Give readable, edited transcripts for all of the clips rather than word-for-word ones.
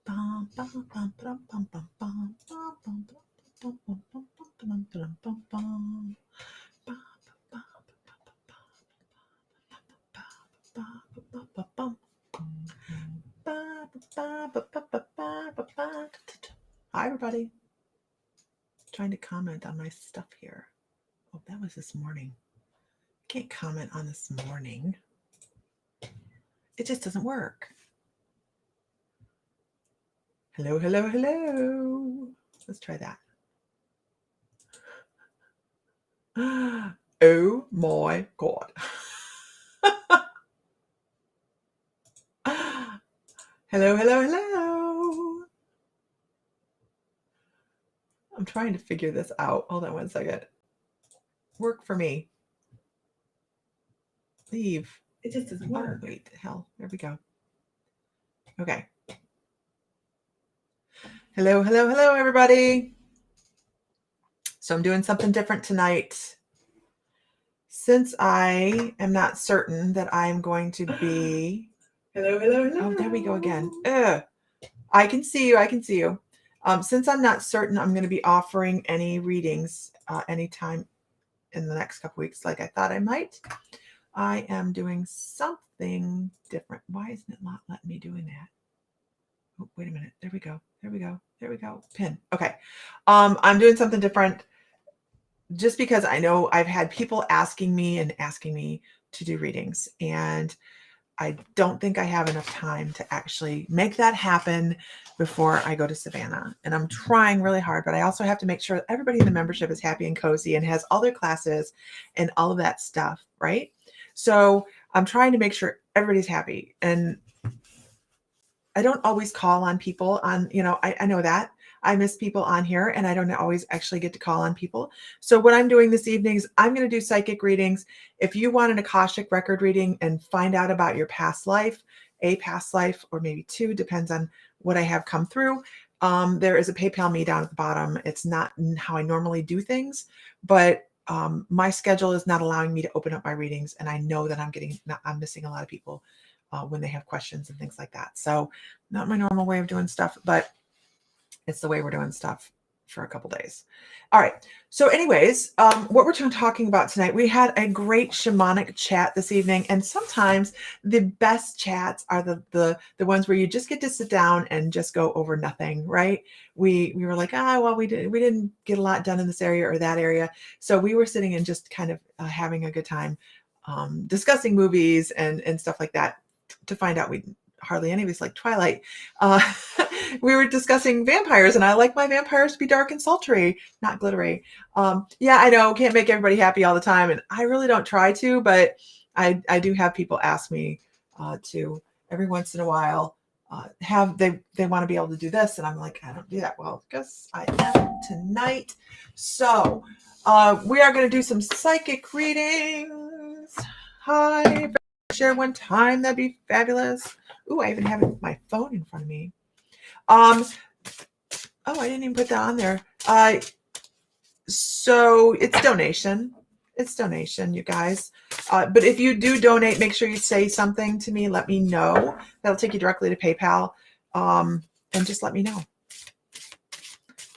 Hi, everybody. Trying to comment on my stuff here. Oh, that was this morning. I can't comment on this morning. It just doesn't work. Hello, hello, hello. Let's try that. Oh my God. Hello, hello, hello. I'm trying to figure this out. Hold on one second. Work for me. Leave. It just doesn't work. Oh, wait, the hell. There we go. Okay. Hello, hello, hello, everybody. So I'm doing something different tonight. Since I am not certain that I'm going to be... Hello, hello, hello. Oh, there we go again. I can see you. I can see you. Since I'm not certain I'm going to be offering any readings anytime in the next couple weeks, like I thought I might, I am doing something different. Why isn't it not letting me doing that? Oh, wait a minute. There we go. There we go. There we go. Pin. Okay. I'm doing something different just because I know I've had people asking me to do readings, and I don't think I have enough time to actually make that happen before I go to Savannah. And I'm trying really hard, but I also have to make sure everybody in the membership is happy and cozy and has all their classes and all of that stuff, right? So I'm trying to make sure everybody's happy. And I don't always call on people on, I know that. I miss people on here, and I don't always actually get to call on people. So what I'm doing this evening is I'm going to do psychic readings. If you want an Akashic record reading and find out about your past life, a past life, or maybe two, depends on what I have come through, there is a PayPal me down at the bottom. It's not how I normally do things, but my schedule is not allowing me to open up my readings, and I know that I'm missing a lot of people when they have questions and things like that. So not my normal way of doing stuff, but it's the way we're doing stuff for a couple days. All right. So anyways, what we're talking about tonight, we had a great shamanic chat this evening. And sometimes the best chats are the ones where you just get to sit down and just go over nothing, right? We were like, well, we didn't get a lot done in this area or that area. So we were sitting and just kind of having a good time discussing movies and stuff like that, to find out hardly any of us like Twilight. We were discussing vampires, and I like my vampires to be dark and sultry, not glittery. Yeah, I know, can't make everybody happy all the time, and I really don't try to, but I do have people ask me to every once in a while they want to be able to do this, and I'm like, I don't do that. Well, guess I am tonight. So we are going to do some psychic readings. Hi. Share one time, that'd be fabulous. Ooh, I even have my phone in front of me. Oh, I didn't even put that on there. So it's donation. It's donation, you guys. But if you do donate, make sure you say something to me. Let me know. That'll take you directly to PayPal. And just let me know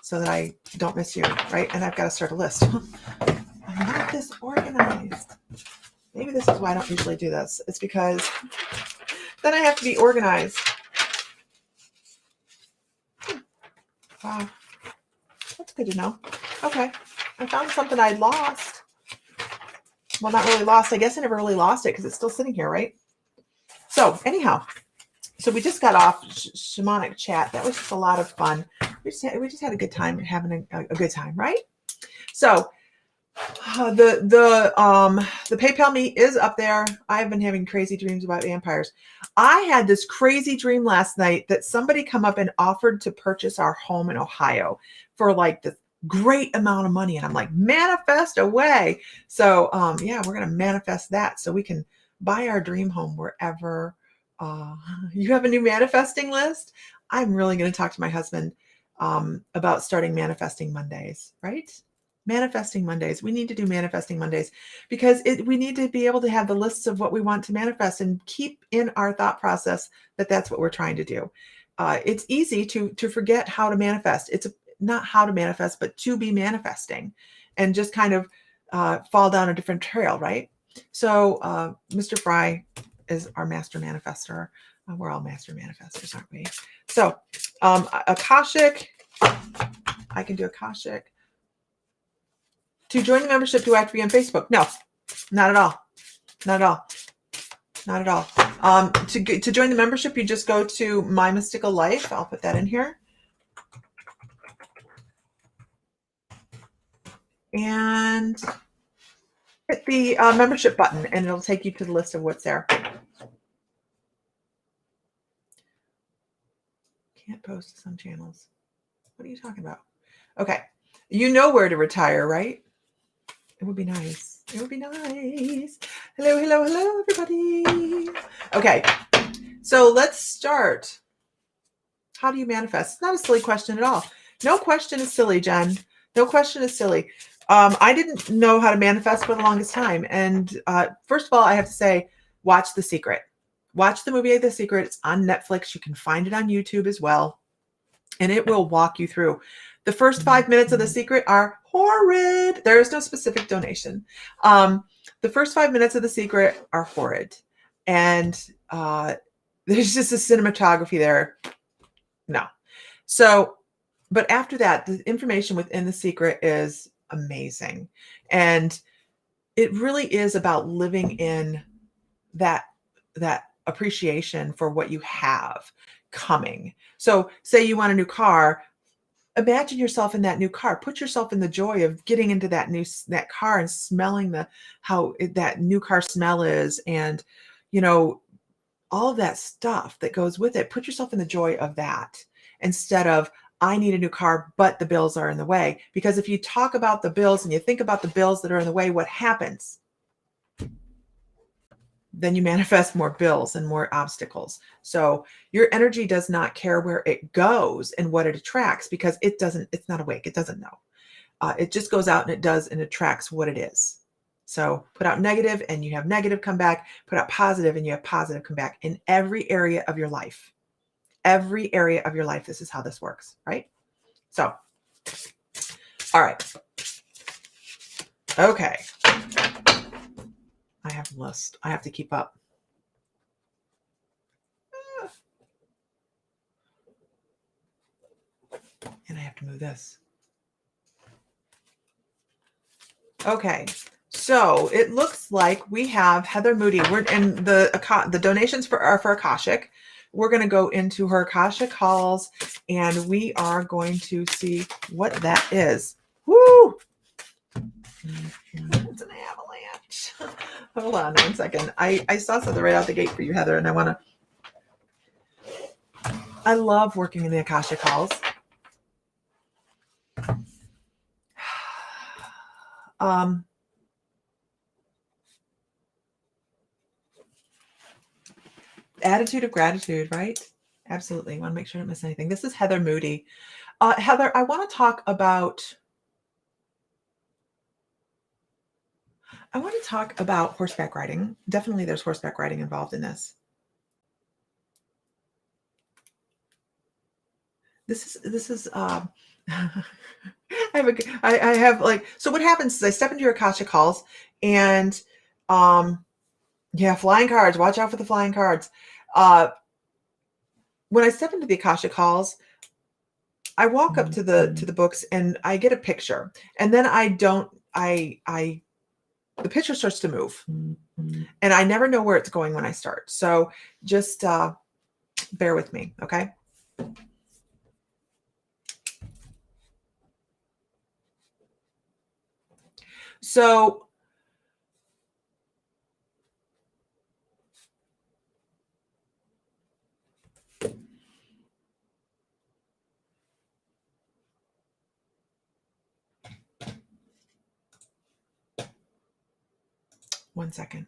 so that I don't miss you, right? And I've got to start a list. I'm not this organized. Maybe this is why I don't usually do this. It's because then I have to be organized. Wow. That's good to know. Okay. I found something I'd lost. Well, not really lost. I guess I never really lost it because it's still sitting here, right? So anyhow, so we just got off shamanic chat. That was just a lot of fun. We just had a good time having a good time, right? So the PayPal me is up there. I've been having crazy dreams about vampires. I had this crazy dream last night that somebody come up and offered to purchase our home in Ohio for like this great amount of money. And I'm like, manifest away. So yeah, we're going to manifest that so we can buy our dream home wherever. You have a new manifesting list? I'm really going to talk to my husband about starting manifesting Mondays, right? Manifesting Mondays. We need to do manifesting Mondays because we need to be able to have the lists of what we want to manifest and keep in our thought process that that's what we're trying to do. it's easy to forget how to manifest. It's not how to manifest, but to be manifesting, and just kind of fall down a different trail, right? So Mr. Fry is our master manifester. We're all master manifestors, aren't we? So Akashic, I can do Akashic. To join the membership, do I have to be on Facebook? No, not at all. Not at all. Not at all. To join the membership, you just go to My Mystical Life. I'll put that in here. And hit the membership button, and it'll take you to the list of what's there. Can't post to some channels. What are you talking about? Okay. You know where to retire, right? It would be nice. It would be nice. Hello, hello, hello, everybody. Okay. So let's start. How do you manifest? It's not a silly question at all. No question is silly, Jen. No question is silly. I didn't know how to manifest for the longest time. And first of all, I have to say, watch The Secret. Watch the movie The Secret. It's on Netflix. You can find it on YouTube as well. And it will walk you through. The first 5 minutes of The Secret are horrid. There is no specific donation. The first 5 minutes of The Secret are horrid. And there's just a cinematography there. No. So, but after that, the information within The Secret is amazing. And it really is about living in that appreciation for what you have coming. So say you want a new car, imagine yourself in that new car. Put yourself in the joy of getting into that car and smelling how that new car smell is, and all of that stuff that goes with it. Put yourself in the joy of that instead of, I need a new car, but the bills are in the way. Because if you talk about the bills and you think about the bills that are in the way, what happens? Then you manifest more bills and more obstacles. So your energy does not care where it goes and what it attracts, because it's not awake. It doesn't know. It just goes out and it does and attracts what it is. So put out negative and you have negative come back. Put out positive and you have positive come back in every area of your life. Every area of your life. This is how this works, right? So, all right. Okay. I have a list. I have to keep up. And I have to move this. Okay. So it looks like we have Heather Moody. We're in the donations for Akashic. We're going to go into her Akashic halls, and we are going to see what that is. Woo! It's an avalanche. Hold on 1 second. I saw something right out the gate for you, Heather, and I love working in the Akashic halls. Attitude of gratitude, right? Absolutely. I want to make sure I don't miss anything. This is Heather Moody. Heather, I want to talk about horseback riding. Definitely there's horseback riding involved in this. This is I have like, so what happens is I step into your Akashic halls, and yeah, flying cards, watch out for the flying cards. When I step into the Akashic halls, I walk up to the books and I get a picture, and then the picture starts to move, and I never know where it's going when I start. So just bear with me, okay? So one second.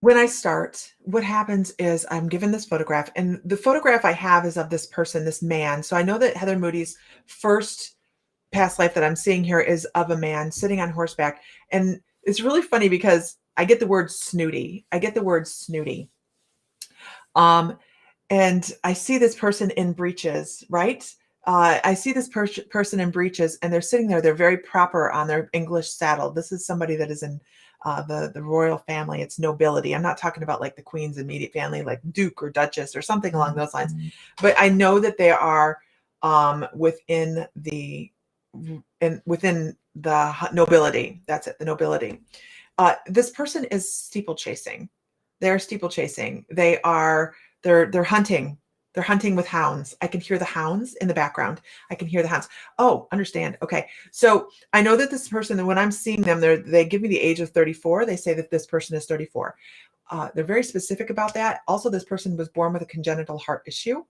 when I start, what happens is I'm given this photograph, and the photograph I have is of this person, this man. So I know that Heather Moody's first past life that I'm seeing here is of a man sitting on horseback. And it's really funny because I get the word snooty. I get the word snooty. Um, and I see this person in breeches, right? I see this person in breeches, and they're sitting there. They're very proper on their English saddle. This is somebody that is in the royal family. It's nobility. I'm not talking about like the queen's immediate family, like duke or duchess or something along those lines. But I know that they are within the nobility. That's it, the nobility. This person is steeplechasing. They're steeplechasing. They're hunting. They're hunting with hounds. I can hear the hounds in the background. I can hear the hounds. Oh, understand. Okay. So I know that this person, and when I'm seeing them, they give me the age of 34. They say that this person is 34. They're very specific about that. Also, this person was born with a congenital heart issue.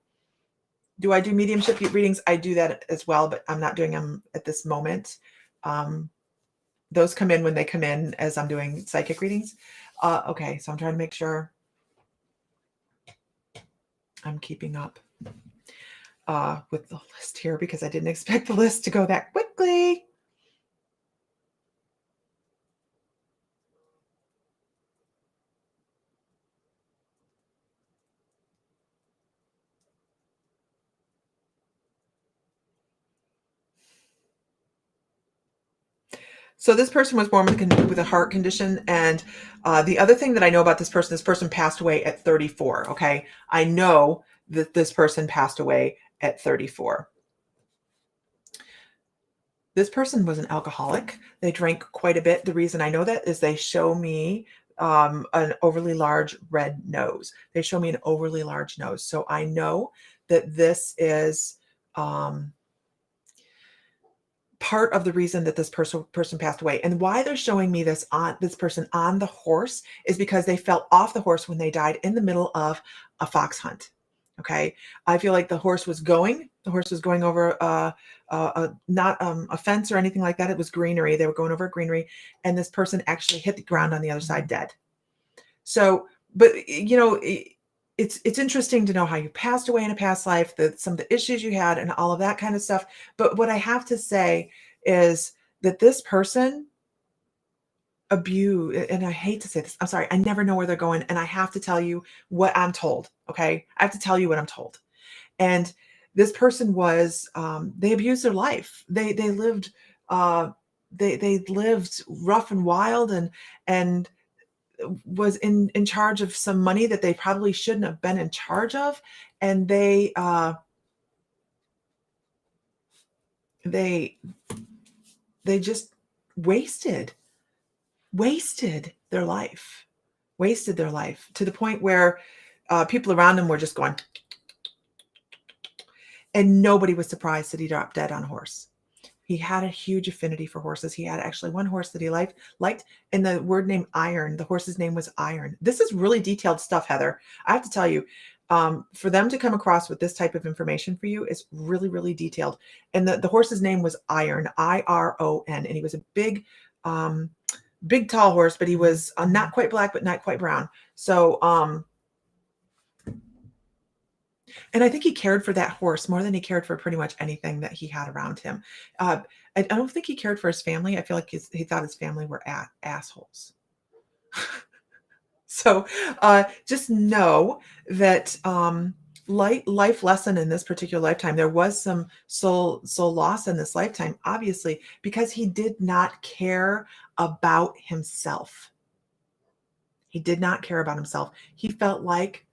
Do I do mediumship readings? I do that as well, but I'm not doing them at this moment. Those come in when they come in as I'm doing psychic readings. Okay, so I'm trying to make sure I'm keeping up with the list here because I didn't expect the list to go that quickly. So this person was born with a heart condition. And the other thing that I know about this person passed away at 34. Okay. I know that this person passed away at 34. This person was an alcoholic. They drank quite a bit. The reason I know that is they show me an overly large red nose. They show me an overly large nose. So I know that this is part of the reason that this person passed away. And why they're showing me this person on the horse is because they fell off the horse when they died in the middle of a fox hunt. Okay. I feel like the horse was going over not a fence or anything like that. It was greenery. They were going over greenery, and this person actually hit the ground on the other side dead. So, but it's interesting to know how you passed away in a past life, some of the issues you had and all of that kind of stuff. But what I have to say is that this person abused, and I hate to say this, I'm sorry, I never know where they're going. And I have to tell you what I'm told. Okay. I have to tell you what I'm told. And this person was, they abused their life. They lived, they lived rough and wild and was in charge of some money that they probably shouldn't have been in charge of. And they just wasted their life, to the point where people around them were just going, and nobody was surprised that he dropped dead on a horse. He had a huge affinity for horses. He had actually one horse that he liked, and the word name Iron. The horse's name was Iron. This is really detailed stuff, Heather. I have to tell you, for them to come across with this type of information for you is really, really detailed. And the horse's name was Iron, Iron, and he was a big, tall horse, but he was not quite black, but not quite brown. So, and I think he cared for that horse more than he cared for pretty much anything that he had around him. I don't think he cared for his family. I feel like he thought his family were assholes. So just know that life lesson in this particular lifetime, there was some soul loss in this lifetime, obviously, because he did not care about himself. He did not care about himself. He felt like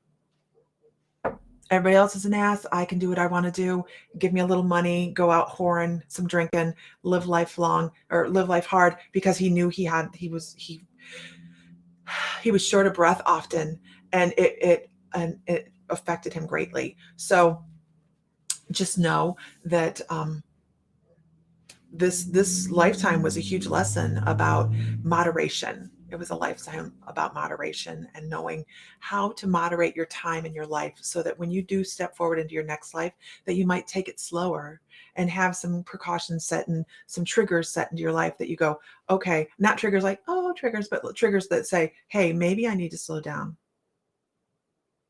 everybody else is an ass. I can do what I want to do. Give me a little money, go out whoring, some drinking, live life hard, because he knew he was short of breath often, and it affected him greatly. So just know that this lifetime was a huge lesson about moderation. It was a lifetime about moderation and knowing how to moderate your time in your life so that when you do step forward into your next life, that you might take it slower and have some precautions set and some triggers set into your life that you go, okay, not triggers like, oh, triggers, but triggers that say, hey, maybe I need to slow down.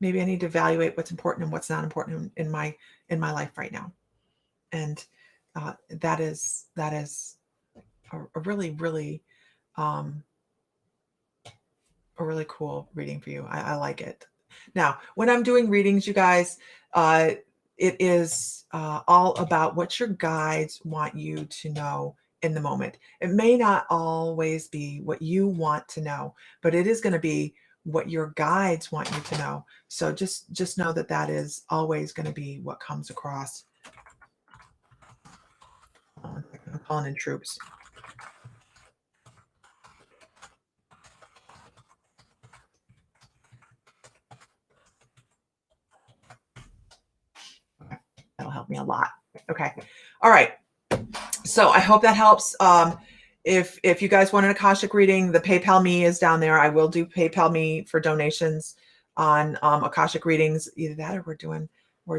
Maybe I need to evaluate what's important and what's not important in my life right now. And that is a really, really um, a really cool reading for you. I like it. Now, when I'm doing readings, you guys, it is all about what your guides want you to know in the moment. It may not always be what you want to know, but it is going to be what your guides want you to know. So just know that that is always going to be what comes across. I'm calling in troops. Okay. That'll help me a lot. Okay. All right. So I hope that helps. If you guys want an Akashic reading, the PayPal me is down there. I will do PayPal me for donations on Akashic readings. Either that or we're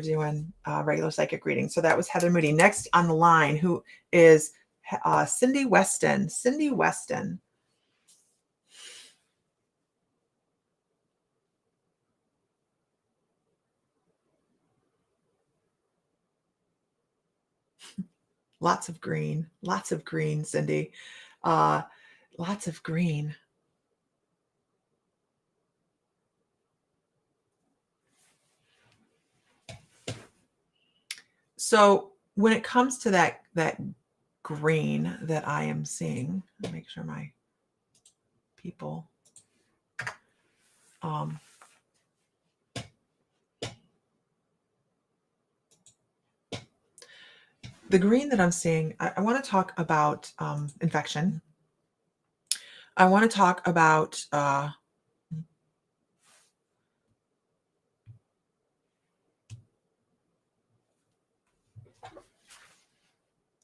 doing regular psychic readings. So that was Heather Moody. Next on the line, who is Cindy Weston. Cindy Weston. Lots of green, Cindy. Lots of green. So when it comes to that green that I am seeing, let me make sure my people the green that I'm seeing, I want to talk about infection. I want to talk about a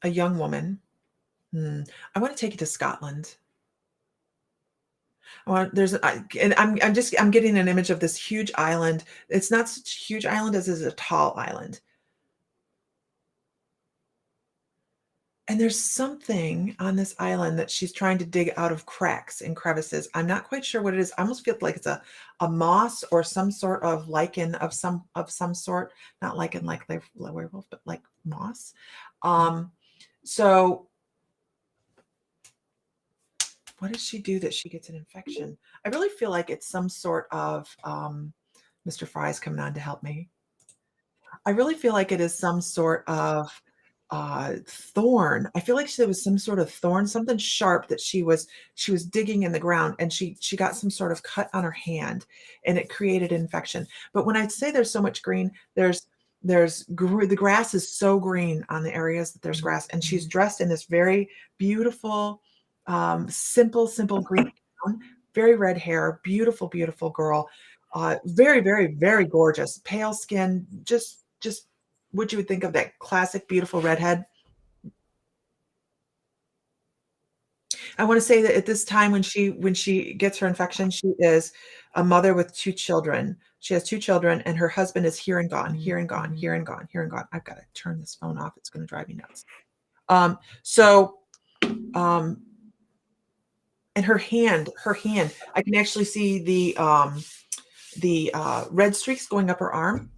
young woman. I want to take you to Scotland. I'm getting an image of this huge island. It's not such a huge island as it is a tall island. And there's something on this island that she's trying to dig out of cracks and crevices. I'm not quite sure what it is. I almost feel like it's a moss or some sort of lichen of some sort. Not lichen like werewolf, but like moss. So what does she do that she gets an infection? I really feel like it's some sort of Mr. Fry's coming on to help me. I really feel like it is some sort of thorn. I feel like there was some sort of thorn, something sharp that she was digging in the ground, and she got some sort of cut on her hand, and it created infection. But when I say there's so much green, the grass is so green on the areas that there's grass, and she's dressed in this very beautiful, simple green gown, very red hair, beautiful, beautiful girl, very, very, very gorgeous, pale skin, just what you would think of that classic beautiful redhead. I want to say that at this time when she gets her infection, she is a mother with 2 children. She has 2 children, and her husband is here and gone, here and gone, here and gone, here and gone. I've got to turn this phone off. It's going to drive me nuts. So and her hand, I can actually see the red streaks going up her arm.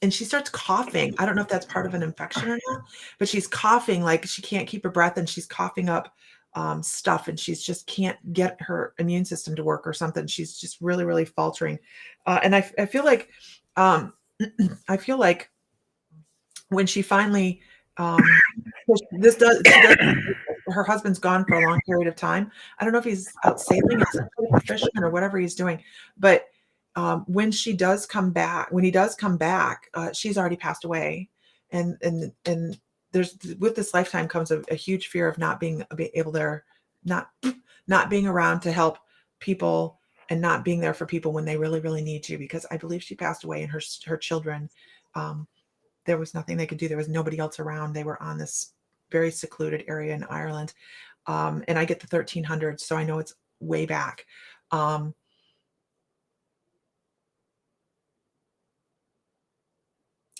And she starts coughing. I don't know if that's part of an infection or not, but she's coughing like she can't keep her breath, and she's coughing up stuff, and she's just can't get her immune system to work or something. She's just really, really faltering. And I feel like I feel like when she finally this does she does her husband's gone for a long period of time. I don't know if he's out sailing as a fisherman or whatever he's doing, but when he does come back, she's already passed away, and there's with this lifetime comes a huge fear of not being able to not being around to help people and not being there for people when they really, really need you. Because I believe she passed away, and her children, there was nothing they could do. There was nobody else around. They were on this very secluded area in Ireland. And I get the 1300s, so I know it's way back.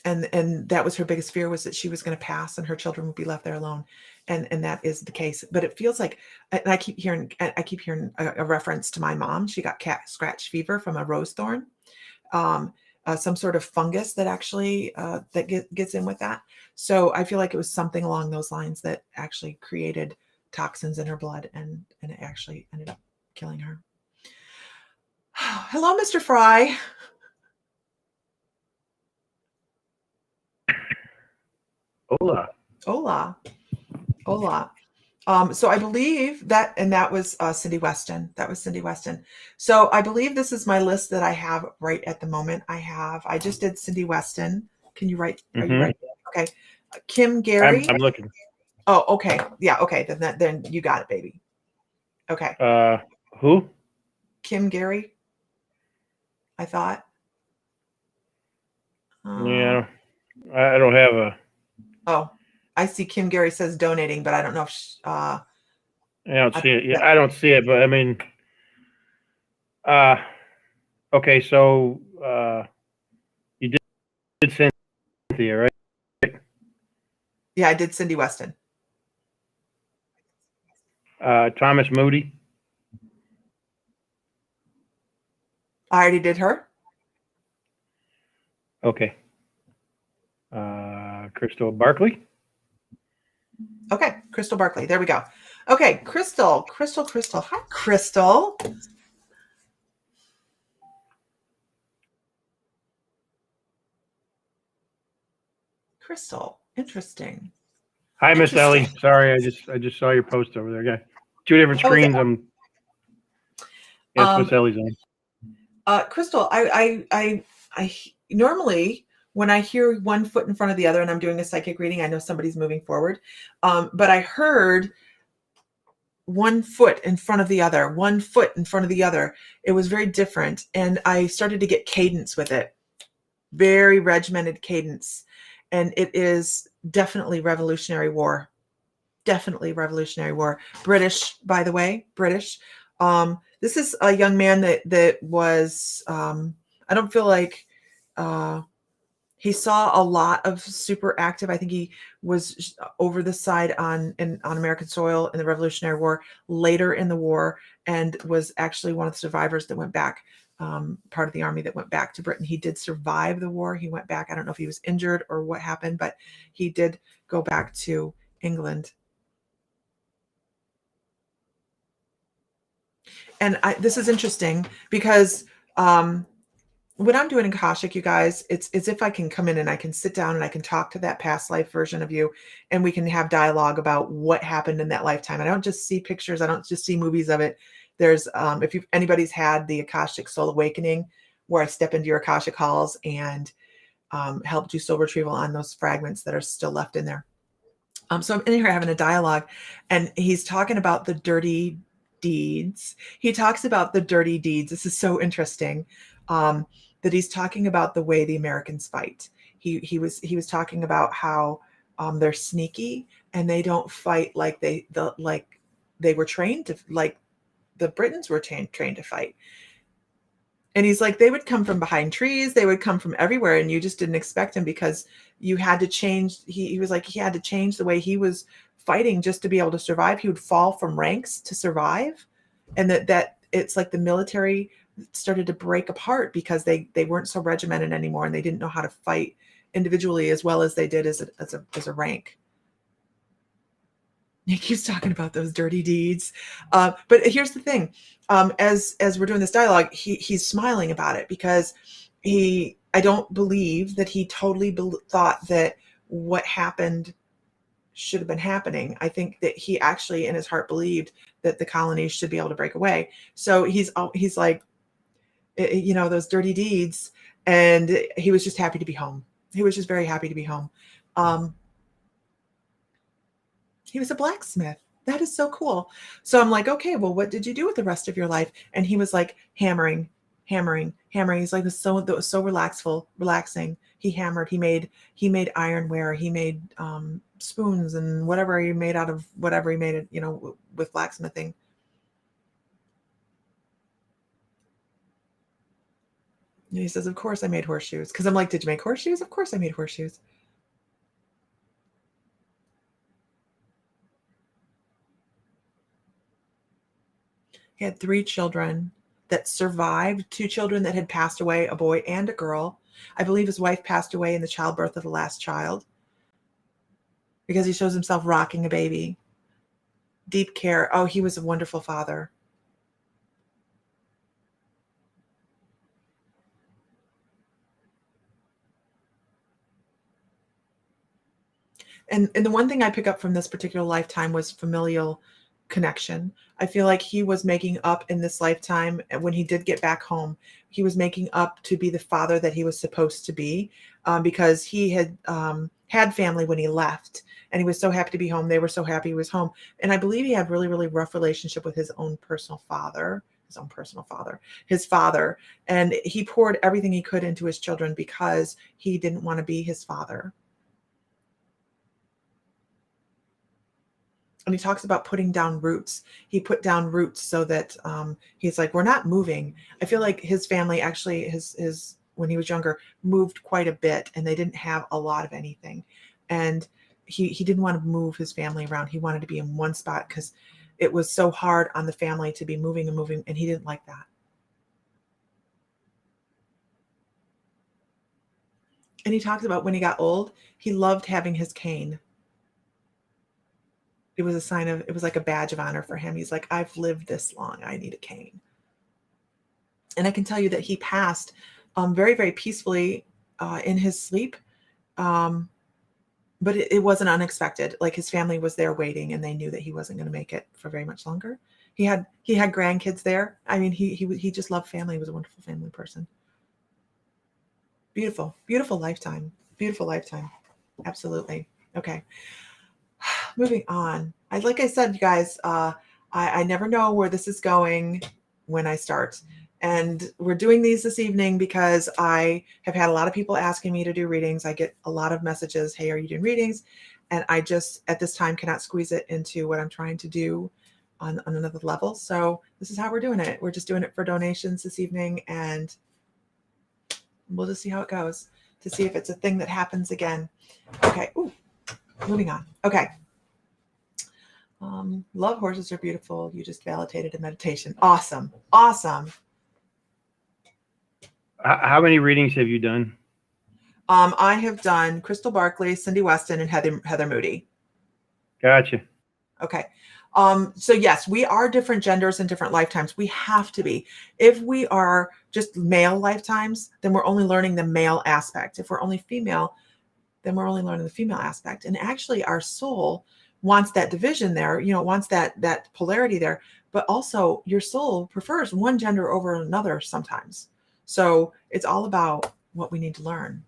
And that was her biggest fear, was that she was going to pass and her children would be left there alone. And that is the case. But it feels like, and I keep hearing a reference to my mom. She got cat scratch fever from a rose thorn, some sort of fungus that actually that gets in with that. So I feel like it was something along those lines that actually created toxins in her blood, and it actually ended up killing her. Hello, Mr. Fry. Hola. Hola. Hola. So I believe that, and that was Cindy Weston. That was Cindy Weston. So I believe this is my list that I have right at the moment. I just did Cindy Weston. Can you write? Are you ready? Okay. Kim Gary. I'm looking. Oh, okay. Yeah. Okay. Then you got it, baby. Okay. Who? Kim Gary. I thought. Yeah. I don't have a. Oh, I see Kim Gary says donating, but I don't know if I don't see it. Yeah, I don't see it, but I mean, okay, so you did Cynthia, right? Yeah, I did Cindy Weston. Thomas Moody. I already did her. Okay. Crystal Barkley. Okay, Crystal Barkley. There we go. Okay, Crystal. Hi, Crystal. Crystal. Interesting. Hi, Miss Ellie. Sorry, I just saw your post over there. Yeah, two different screens. Yes, Miss Ellie's on. Crystal, I normally, when I hear one foot in front of the other and I'm doing a psychic reading, I know somebody's moving forward. But I heard one foot in front of the other, one foot in front of the other. It was very different. And I started to get cadence with it. Very regimented cadence. And it is definitely Revolutionary War. Definitely Revolutionary War. British, by the way, British. This is a young man that was, I don't feel like he saw a lot of super active. I think he was over the side on American soil in the Revolutionary War, later in the war, and was actually one of the survivors that went back, part of the army that went back to Britain. He did survive the war. He went back. I don't know if he was injured or what happened, but he did go back to England. And this is interesting because when I'm doing Akashic, you guys, it's as if I can come in and I can sit down and I can talk to that past life version of you, and we can have dialogue about what happened in that lifetime. I don't just see pictures. I don't just see movies of it. There's, if anybody's had the Akashic Soul Awakening, where I step into your Akashic halls and help do soul retrieval on those fragments that are still left in there. So I'm in here having a dialogue, and he's talking about the dirty deeds. He talks about the dirty deeds. This is so interesting. That he's talking about the way the Americans fight. He was talking about how they're sneaky and they don't fight like they were trained to, like the Britons were trained to fight. And he's like, they would come from behind trees, they would come from everywhere, and you just didn't expect him because you had to change. He was like, he had to change the way he was fighting just to be able to survive. He would fall from ranks to survive, and that it's like the military started to break apart because they weren't so regimented anymore, and they didn't know how to fight individually as well as they did as a rank. He keeps talking about those dirty deeds. But here's the thing. As we're doing this dialogue, he's smiling about it because I don't believe that he totally thought that what happened should have been happening. I think that he actually in his heart believed that the colonies should be able to break away. So he's like, those dirty deeds. And he was just happy to be home. He was just very happy to be home. He was a blacksmith. That is so cool. So I'm like, okay, well, what did you do with the rest of your life? And he was like, hammering. hammering. He's like, that was so relaxing. He hammered. He made ironware. He made spoons and whatever he made out of whatever he made it, with blacksmithing. And he says, of course I made horseshoes. Because I'm like, did you make horseshoes? Of course I made horseshoes. He had 3 children that survived, 2 children that had passed away, a boy and a girl. I believe his wife passed away in the childbirth of the last child, because he shows himself rocking a baby. Deep care. Oh, he was a wonderful father. And the one thing I pick up from this particular lifetime was familial connection. I feel like he was making up in this lifetime. When he did get back home, he was making up to be the father that he was supposed to be, because he had had family when he left, and he was so happy to be home. They were so happy he was home. And I believe he had really, really rough relationship with his personal father. His father. And he poured everything he could into his children because he didn't want to be his father. And he talks about putting down roots. He put down roots so that he's like, we're not moving. I feel like his family actually, his when he was younger, moved quite a bit, and they didn't have a lot of anything. And he didn't want to move his family around. He wanted to be in one spot because it was so hard on the family to be moving, and he didn't like that. And he talks about when he got old, he loved having his cane. It was it was like a badge of honor for him. He's like, I've lived this long. I need a cane. And I can tell you that he passed very, very peacefully in his sleep. But it wasn't unexpected. Like, his family was there waiting, and they knew that he wasn't going to make it for very much longer. He had grandkids there. I mean, he just loved family. He was a wonderful family person. Beautiful, beautiful lifetime. Beautiful lifetime. Absolutely. Okay. Moving on. Like I said, you guys, I never know where this is going when I start. And we're doing these this evening because I have had a lot of people asking me to do readings. I get a lot of messages, hey, are you doing readings? And I just, at this time, cannot squeeze it into what I'm trying to do on another level. So this is how we're doing it. We're just doing it for donations this evening, and we'll just see how it goes to see if it's a thing that happens again. Okay. Ooh, moving on. Okay. Love horses are beautiful. You just validated a meditation. Awesome. Awesome. How many readings have you done? I have done Crystal Barkley, Cindy Weston, and Heather Moody. Gotcha. Okay. So yes, we are different genders and different lifetimes. We have to be. If we are just male lifetimes, then we're only learning the male aspect. If we're only female, then we're only learning the female aspect. And actually, our soul wants that division there, wants that polarity there, but also your soul prefers one gender over another sometimes. So it's all about what we need to learn.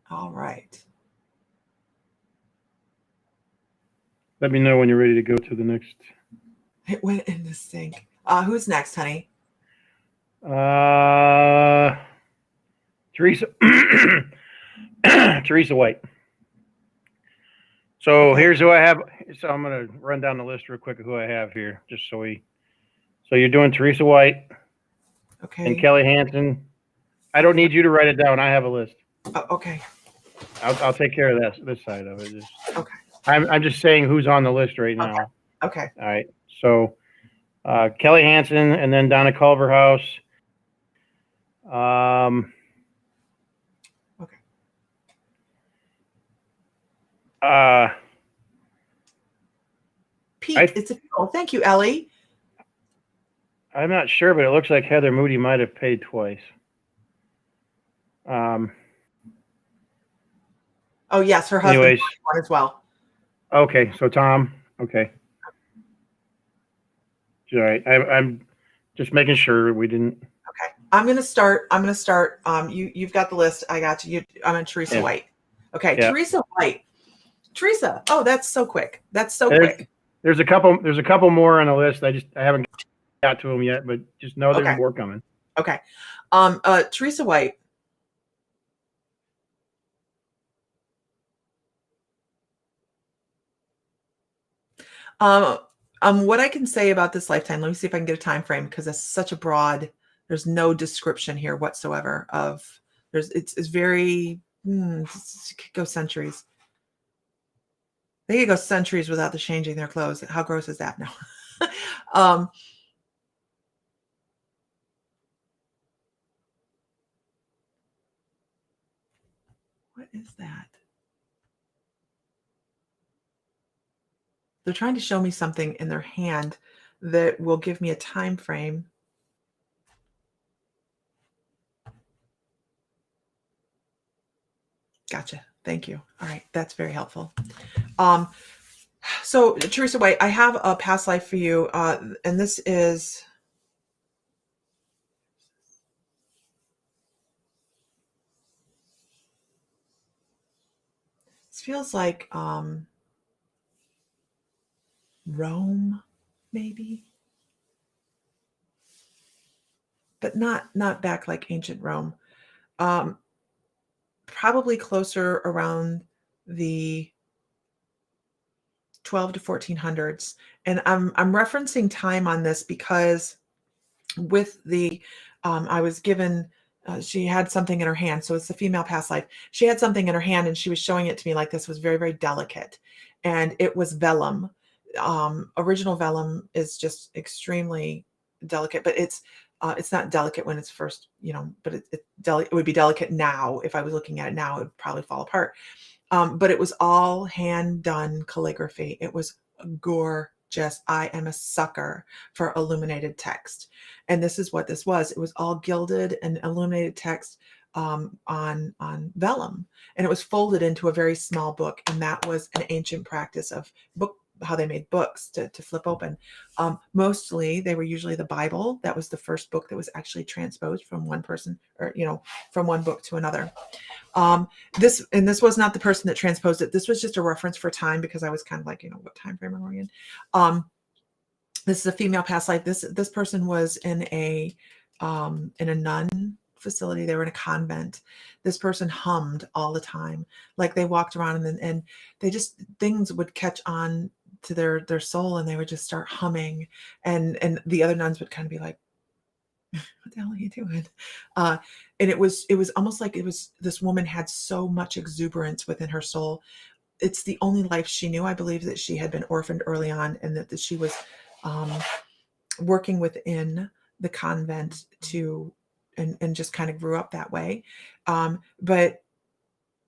All right. Let me know when you're ready to go to the next. It went in the sink. Who's next, honey? Teresa. Teresa White. So Okay. here's who I have. So I'm going to run down the list real quick of who I have here, just so you're doing Teresa White. Okay. And Kelly Hansen. I don't need you to write it down. I have a list. Oh, okay. I'll take care of this side of it. Okay. I'm just saying who's on the list right now. Okay. All right. So Kelly Hansen, and then Donna Culverhouse. Okay. Pete, it's a oh, thank you, Ellie. I'm not sure, but it looks like Heather Moody might have paid twice. Oh yes, her husband anyways, one as well. Okay, so Tom. Okay. All right. I'm just making sure we didn't. Okay. I'm gonna start. You've got the list. I got you. I'm on Teresa White. Okay, yeah. Teresa White. Teresa. Oh, that's so quick. That's so There's quick. there's a couple more on the list. I haven't got to them yet, but just know there's Okay. more coming. Okay. Teresa White. What I can say about this lifetime, let me see if I can get a time frame, because it's such a broad, there's no description here whatsoever of, it's very, it could go centuries. They could go centuries without the changing their clothes. How gross is that? No. What is that? They're trying to show me something in their hand that will give me a time frame. Gotcha. Thank you. All right. That's very helpful. So Teresa White, I have a past life for you. And this feels like Rome, maybe, but not back like ancient Rome. Probably closer around the 12 to 1400s. And I'm referencing time on this because with the I was given she had something in her hand, so it's a female past life. She had something in her hand and she was showing it to me like this was very, very delicate, and it was vellum. Original vellum is just extremely delicate, but it's not delicate when it's first, but it would be delicate now. If I was looking at it now, it would probably fall apart. But it was all hand done calligraphy. It was gorgeous. I am a sucker for illuminated text. And this is what this was. It was all gilded and illuminated text on vellum. And it was folded into a very small book. And that was an ancient practice of book, how they made books to flip open. Mostly they were usually the Bible. That was the first book that was actually transposed from one person, or from one book to another. This was not the person that transposed it. This was just a reference for time, because I was kind of like, what time frame am I in? This is a female past life. This person was in a nun facility. They were in a convent. This person hummed all the time. Like they walked around and they just, things would catch on to their soul, and they would just start humming, and the other nuns would kind of be like, what the hell are you doing? And it was almost like this woman had so much exuberance within her soul. It's the only life she knew. I believe that she had been orphaned early on, and that she was working within the convent and just kind of grew up that way. But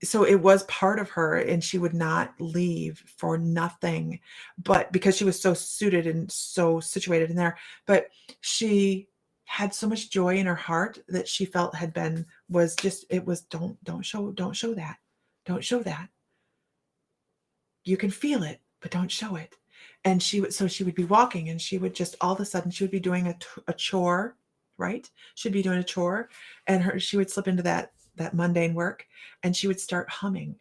so it was part of her, and she would not leave for nothing, but because she was so suited and so situated in there. But she had so much joy in her heart that she felt don't show that. Don't show that. You can feel it, but don't show it. And she would be walking, and she would just, all of a sudden, she would be doing a chore, right? She'd be doing a chore, and she would slip into that mundane work, and she would start humming.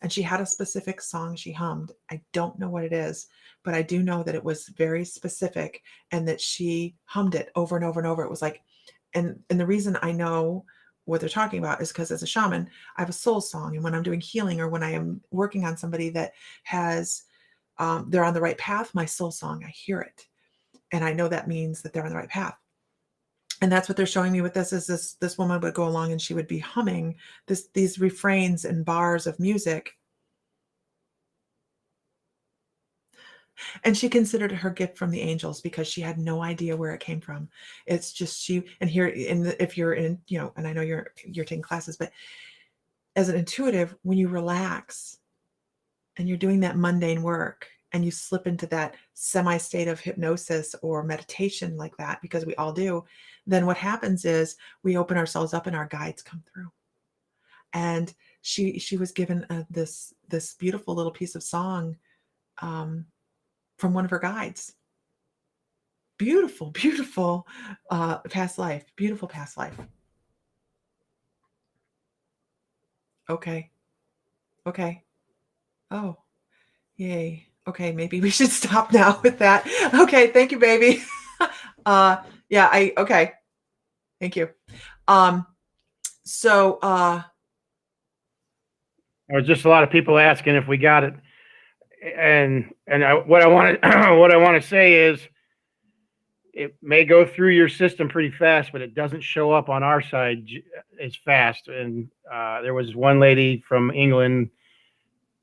And she had a specific song she hummed. I don't know what it is, but I do know that it was very specific, and that she hummed it over and over and over. It was like, and the reason I know what they're talking about is because as a shaman, I have a soul song. And when I'm doing healing, or when I am working on somebody that has, they're on the right path, my soul song, I hear it. And I know that means that they're on the right path. And that's what they're showing me with this, is this woman would go along and she would be humming these refrains and bars of music. And she considered it her gift from the angels, because she had no idea where it came from. It's just if you're in, and I know you're taking classes, but as an intuitive, when you relax and you're doing that mundane work, and you slip into that semi-state of hypnosis or meditation like that, because we all do, then what happens is we open ourselves up and our guides come through. And she was given this beautiful little piece of song from one of her guides. Beautiful, beautiful past life. Beautiful past life. Okay. Okay. Oh. Yay. Okay, maybe we should stop now with that. Okay, thank you, baby. Yeah, okay. Thank you. So There's just a lot of people asking if we got it, what I want to what I want to say is it may go through your system pretty fast, but it doesn't show up on our side as fast. And there was one lady from England.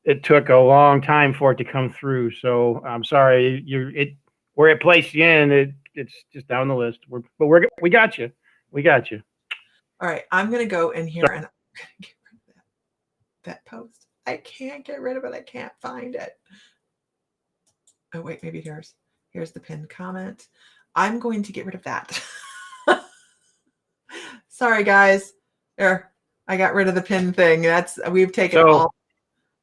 It took a long time for it to come through. So I'm sorry. Where it placed you in, it's just down the list. We got you. We got you. All right, I'm gonna go in here and get rid of that post. I can't get rid of it. I can't find it. Oh wait, maybe here's the pinned comment. I'm going to get rid of that. Sorry, guys. There, I got rid of the pin thing. We've taken all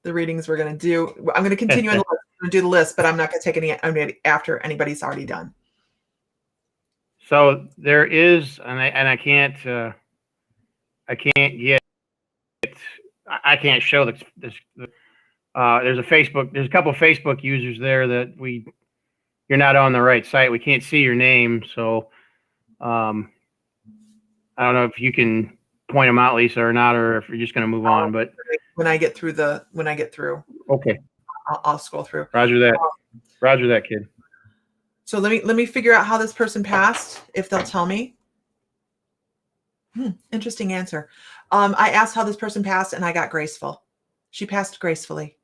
the readings we're going to do. I'm going to continue on the list. I'm going to do the list, but I'm not going to take any after anybody's already done. So there is, and I can't get. I can't show this. There's a couple of Facebook users there that you're not on the right site. We can't see your name, so I don't know if you can point them out, Lisa, or not, or if you're just going to move on. But when I get through, okay, I'll scroll through. Roger that. Roger that, kid. So let me figure out how this person passed, if they'll tell me. Interesting answer. I asked how this person passed, and I got graceful. She passed gracefully.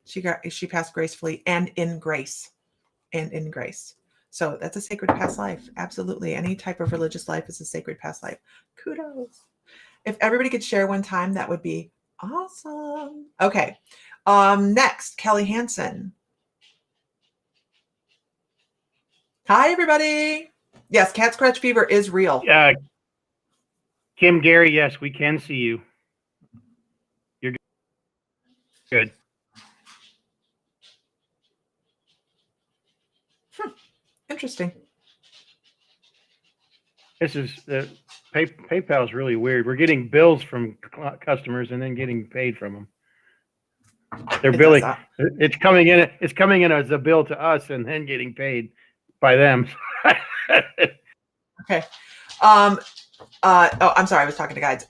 She passed gracefully and in grace. So that's a sacred past life. Absolutely. Any type of religious life is a sacred past life. Kudos. If everybody could share one time, that would be awesome. Okay. Next, Kelly Hansen. Hi, everybody. Yes, cat scratch fever is real. Kim Gary, yes, we can see you. You're good. Interesting. This is PayPal is really weird. We're getting bills from customers and then getting paid from them. They're billing. It's coming in. It's coming in as a bill to us and then getting paid by them. Okay. Oh, I'm sorry. I was talking to guides.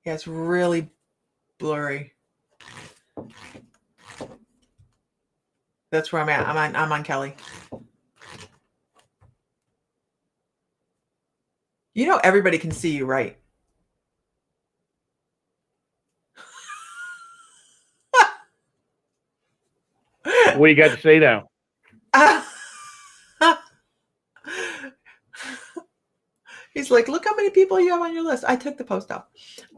Yeah, it's really blurry. That's where I'm at. I'm on Kelly. You know, everybody can see you, right? What do you got to say now? He's like, look how many people you have on your list. I took the post off.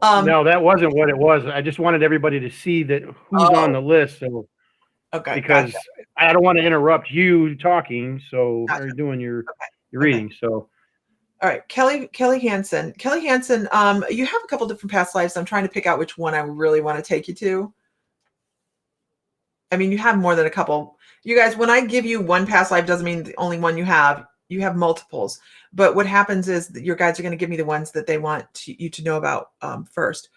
No, that wasn't what it was. I just wanted everybody to see that who's on the list. So, okay, because gotcha. I don't want to interrupt you talking. So, Gotcha. or doing your reading. So, all right, Kelly Hansen. Kelly Hansen, you have a couple different past lives. I'm trying to pick out which one I really want to take you to. I mean, you have more than a couple. You guys, when I give you one past life, doesn't mean the only one you have. You have multiples. But what happens is that your guides are going to give me the ones that they want you to know about first.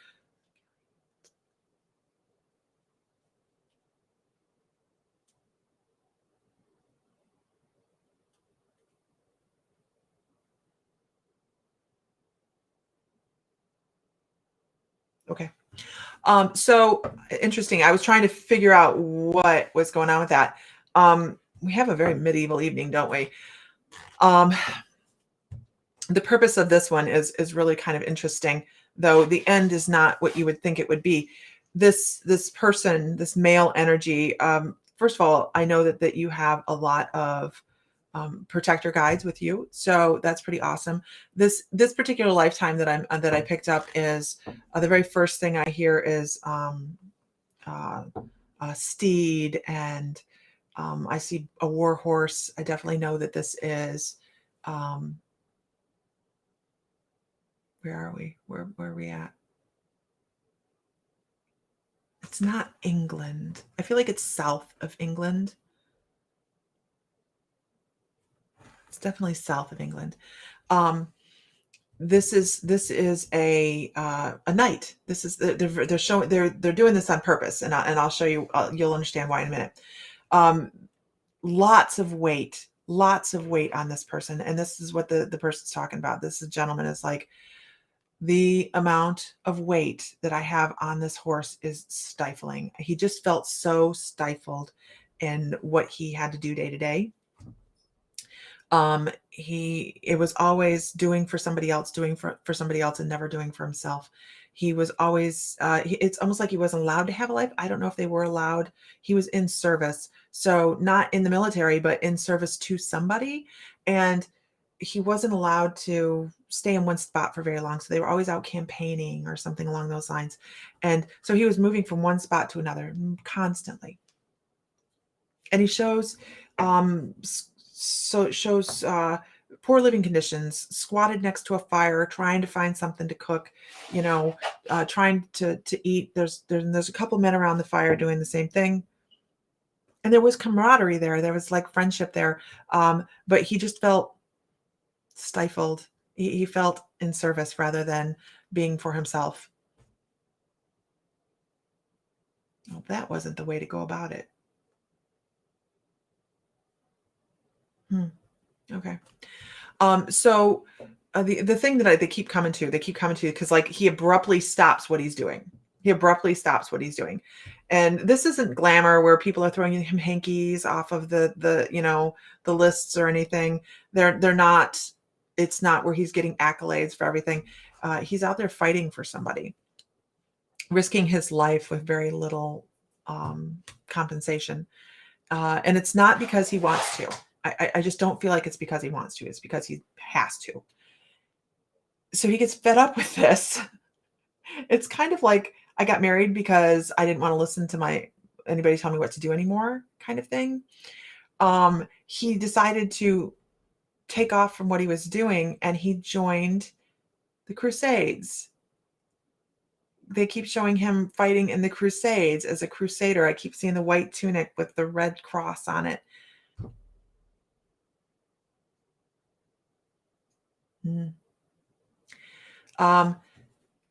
Okay. So interesting. I was trying to figure out what was going on with that. We have a very medieval evening, don't we? The purpose of this one is really kind of interesting, though the end is not what you would think it would be. This person, this male energy, first of all, I know that you have a lot of protector guides with you, so that's pretty awesome. This particular lifetime that I picked up is the very first thing I hear is a steed, and I see a war horse. I definitely know that this is where are we? Where are we at? It's not England. I feel like it's south of England. It's definitely south of England. Um, this is a knight. This is they're showing they're doing this on purpose, and I'll show you. You'll understand why in a minute. Um, lots of weight on this person, and this is what the person's talking about. This gentleman is like, the amount of weight that I have on this horse is stifling. He just felt so stifled in what he had to do day to day. It was always doing for somebody else, doing for somebody else, and never doing for himself. He was always it's almost like he wasn't allowed to have a life. I don't know if they were allowed. He was in service, so not in the military, but in service to somebody, and he wasn't allowed to stay in one spot for very long. So they were always out campaigning or something along those lines, and so he was moving from one spot to another constantly. And he shows so it shows poor living conditions, squatted next to a fire, trying to find something to cook, trying to eat. There's a couple men around the fire doing the same thing, and there was camaraderie there. There was like friendship there, but he just felt stifled. He felt in service rather than being for himself. Well, that wasn't the way to go about it. Okay. So the thing that they keep coming to because like he abruptly stops what he's doing. And this isn't glamour where people are throwing him hankies off of the lists or anything. They're not. It's not where he's getting accolades for everything. He's out there fighting for somebody, risking his life with very little compensation. And it's not because he wants to. I just don't feel like it's because he wants to. It's because he has to. So he gets fed up with this. It's kind of like I got married because I didn't want to listen to anybody tell me what to do anymore, kind of thing. He decided to take off from what he was doing, and he joined the Crusades. They keep showing him fighting in the Crusades as a crusader. I keep seeing the white tunic with the red cross on it.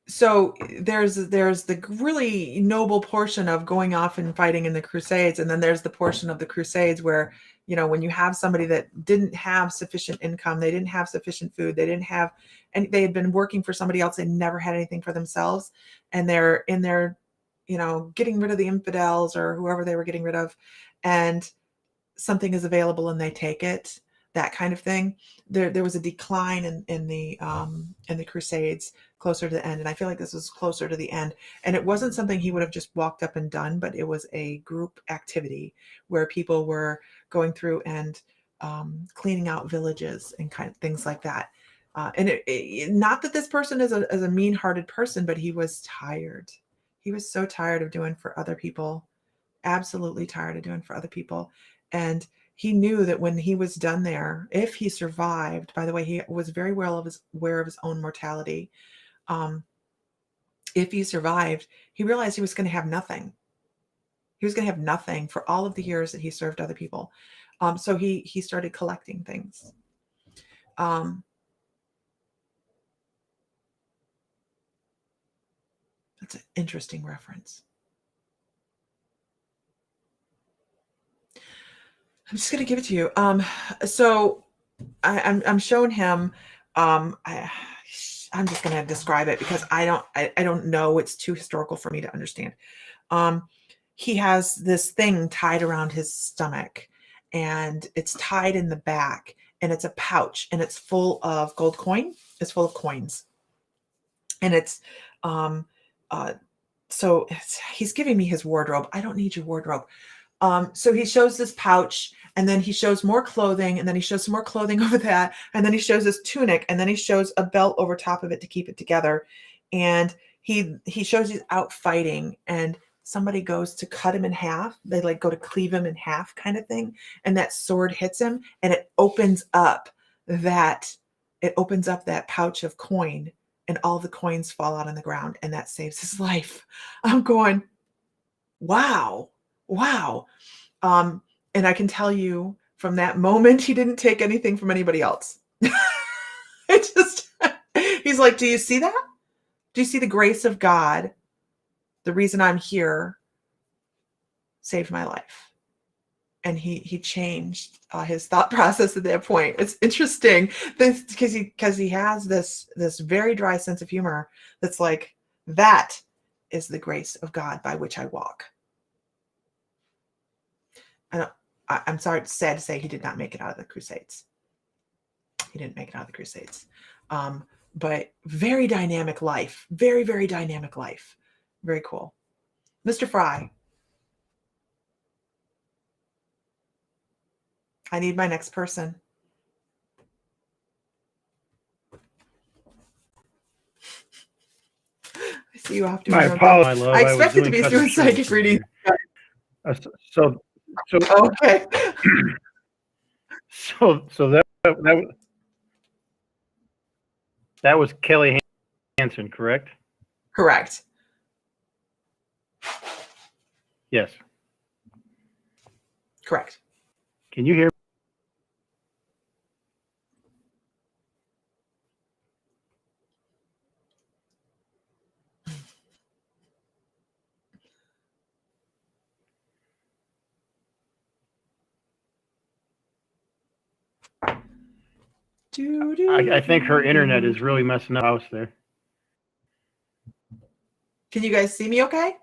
So there's the really noble portion of going off and fighting in the Crusades, and then there's the portion of the Crusades where, when you have somebody that didn't have sufficient income, they didn't have sufficient food, they didn't have, and they had been working for somebody else, they never had anything for themselves, and they're in there, getting rid of the infidels or whoever they were getting rid of, and something is available and they take it. That kind of thing. There was a decline in the Crusades closer to the end, and I feel like this was closer to the end. And it wasn't something he would have just walked up and done, but it was a group activity where people were going through and cleaning out villages and kind of things like that. And not that this person is a mean-hearted person, but he was tired. He was so tired of doing for other people, absolutely tired of doing for other people, and he knew that when he was done there, if he survived, by the way, he was very aware of his own mortality. If he survived, he realized he was going to have nothing. He was going to have nothing for all of the years that he served other people. So he started collecting things. That's an interesting reference. I'm just going to give it to you. So I'm showing him. I'm just going to describe it because I don't know. It's too historical for me to understand. He has this thing tied around his stomach, and it's tied in the back, and it's a pouch, and it's full of gold coin. It's full of coins, and it's so he's giving me his wardrobe. I don't need your wardrobe. So he shows this pouch, and then he shows more clothing, and then he shows some more clothing over that, and then he shows this tunic, and then he shows a belt over top of it to keep it together. And he shows he's out fighting, and somebody goes to cut him in half. They like go to cleave him in half kind of thing. And that sword hits him, and it opens up that pouch of coin, and all the coins fall out on the ground, and that saves his life. I'm going, wow, wow. And I can tell you from that moment, he didn't take anything from anybody else. It just, he's like, do you see that? Do you see the grace of God? The reason I'm here saved my life. And he changed his thought process at that point. It's interesting this because he has this very dry sense of humor that's like, that is the grace of God by which I walk. I'm sorry, it's sad to say he did not make it out of the Crusades. He didn't make it out of the Crusades. But very dynamic life. Very, very dynamic life. Very cool. Mr. Fry. I need my next person. I see you off doing My apologies, my love. I expected to be doing psychic reading. So okay. So that was Kelly Hansen, correct? Correct. Yes. Correct. Can you hear? I think her internet is really messing up house there. Can you guys see me okay?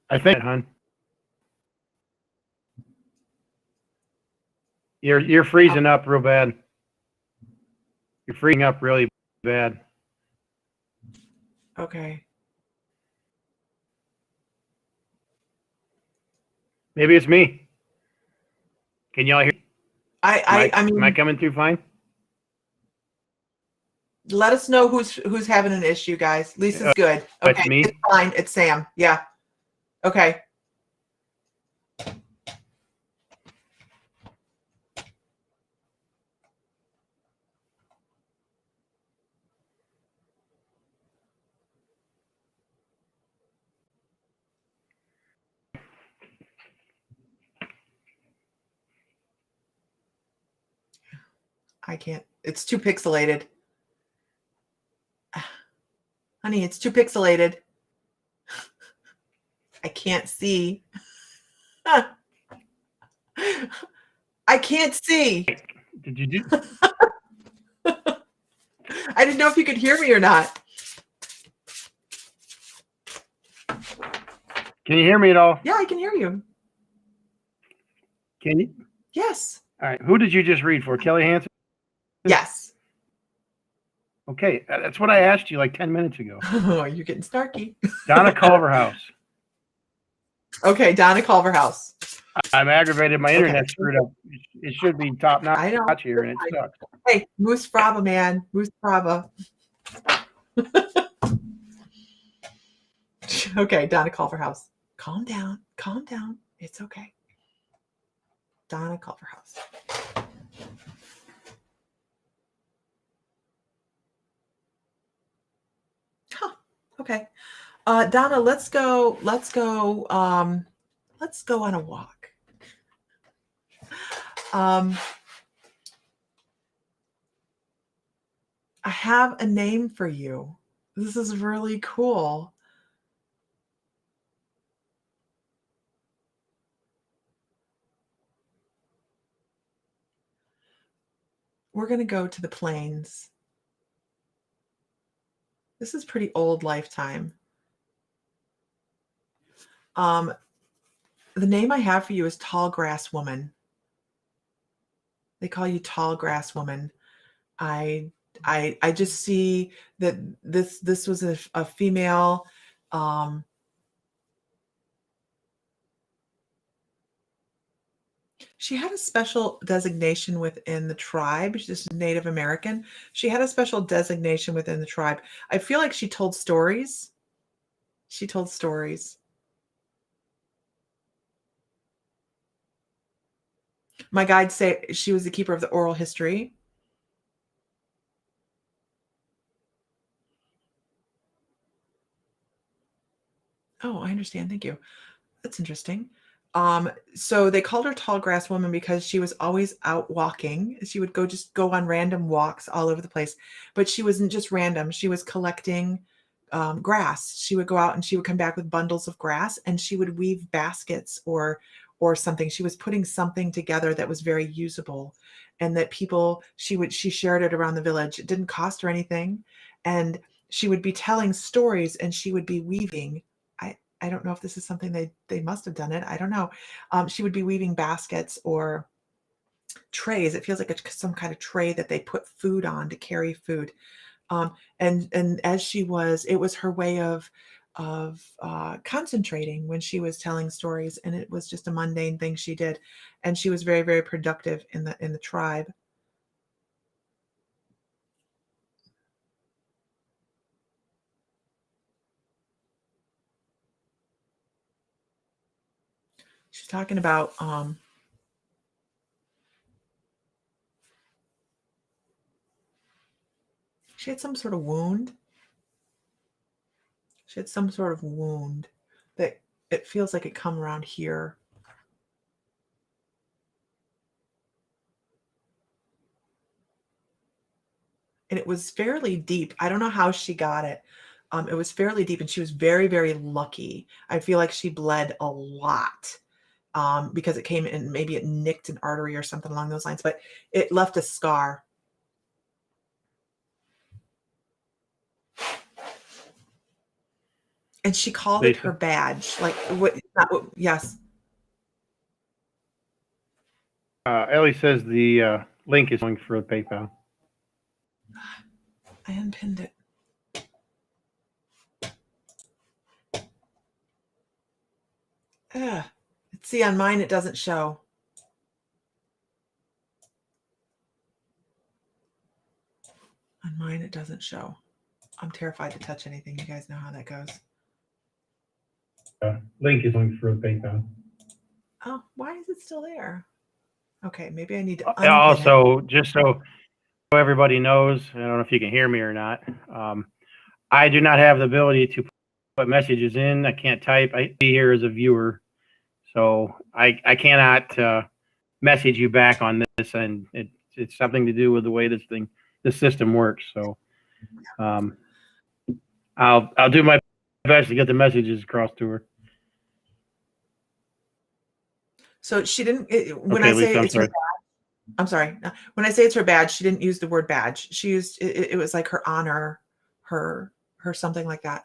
I think, hon. You're freezing up real bad. You're freezing up really bad. Okay. Maybe it's me. Can y'all hear? I mean, am I coming through fine? Let us know who's having an issue, guys. Lisa's good. Okay, it's me. It's fine. It's Sam. Yeah. Okay. I can't. It's too pixelated. Honey, it's too pixelated. I can't see. I can't see. Did you do? I didn't know if you could hear me or not. Can you hear me at all? Yeah, I can hear you. Can you? Yes. All right. Who did you just read for? Kelly Hansen? Yes. Okay. That's what I asked you like 10 minutes ago. Oh, you're getting snarky. Donna Culverhouse. Okay, Donna Culverhouse. I'm aggravated. My internet screwed up. It should be top notch here, and it sucks. Hey, Moose Fraba, man. Moose Fraba. Okay, Donna Culverhouse. Calm down. Calm down. It's okay. Donna Culverhouse. Huh. Okay. Donna, let's go on a walk. I have a name for you. This is really cool. We're going to go to the plains. This is pretty old lifetime. The name I have for you is Tall Grass Woman. They call you Tall Grass Woman. I just see that this was a female. She had a special designation within the tribe. She's Native American. She had a special designation within the tribe. I feel like she told stories. She told stories. My guides say she was the keeper of the oral history. Oh, I understand. Thank you. That's interesting. So they called her tall grass woman because she was always out walking. She would just go on random walks all over the place, but she wasn't just random. She was collecting grass. She would go out and she would come back with bundles of grass, and she would weave baskets or something. She was putting something together that was very usable, and that people she shared it around the village. It didn't cost her anything, and she would be telling stories, and she would be weaving. I don't know if this is something they must have done it. I don't know. She would be weaving baskets or trays. It feels like some kind of tray that they put food on to carry food. And as it was her way of concentrating when she was telling stories, and it was just a mundane thing she did, and she was very, very productive in the tribe. She's talking about she had some sort of wound. She had some sort of wound that it feels like it come around here. And it was fairly deep. I don't know how she got it. It was fairly deep, and she was very, very lucky. I feel like she bled a lot because it came in, maybe it nicked an artery or something along those lines, but it left a scar. And she called it her badge. Like, yes. Ellie says the link is going for PayPal. I unpinned it. See, on mine, it doesn't show. On mine, it doesn't show. I'm terrified to touch anything. You guys know how that goes. Link is going for PayPal. Oh, why is it still there? Okay, maybe I need to unpin also it. Just so everybody knows, I don't know if you can hear me or not. I do not have the ability to put messages in. I can't type. I be here as a viewer, so I cannot message you back on this, and it's something to do with the way this system works. So I'll do my best to get the messages across to her. So she didn't. When I say it's her badge, I'm sorry. When I say it's her badge, she didn't use the word badge. She used it was like her honor, her something like that.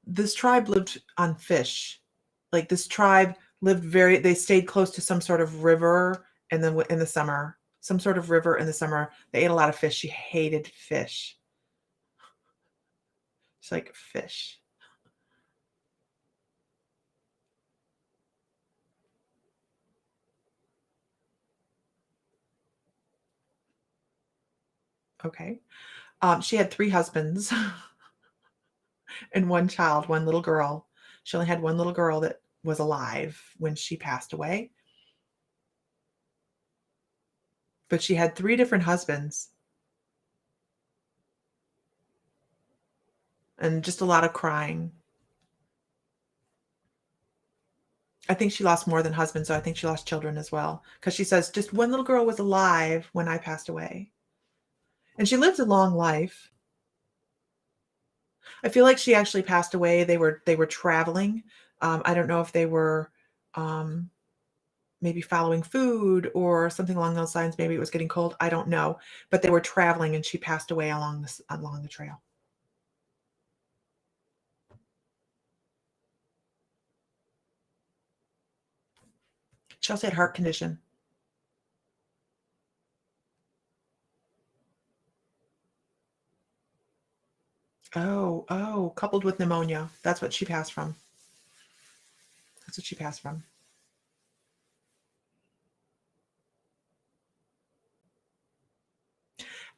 This tribe lived on fish. Like, this tribe lived they stayed close to some sort of river, and then in the summer, some sort of river in the summer, they ate a lot of fish. She hated fish. She's like, fish. Okay. She had 3 husbands and 1 child, 1 little girl. She only had 1 little girl that was alive when she passed away. But she had 3 different husbands. And just a lot of crying. I think she lost more than husbands, so I think she lost children as well. Because she says, just 1 little girl was alive when I passed away. And she lived a long life. I feel like she actually passed away. They were traveling. I don't know if they were maybe following food or something along those lines. Maybe it was getting cold. I don't know. But they were traveling, and she passed away along the trail. She also had heart condition. Oh, coupled with pneumonia. That's what she passed from. That's what she passed from.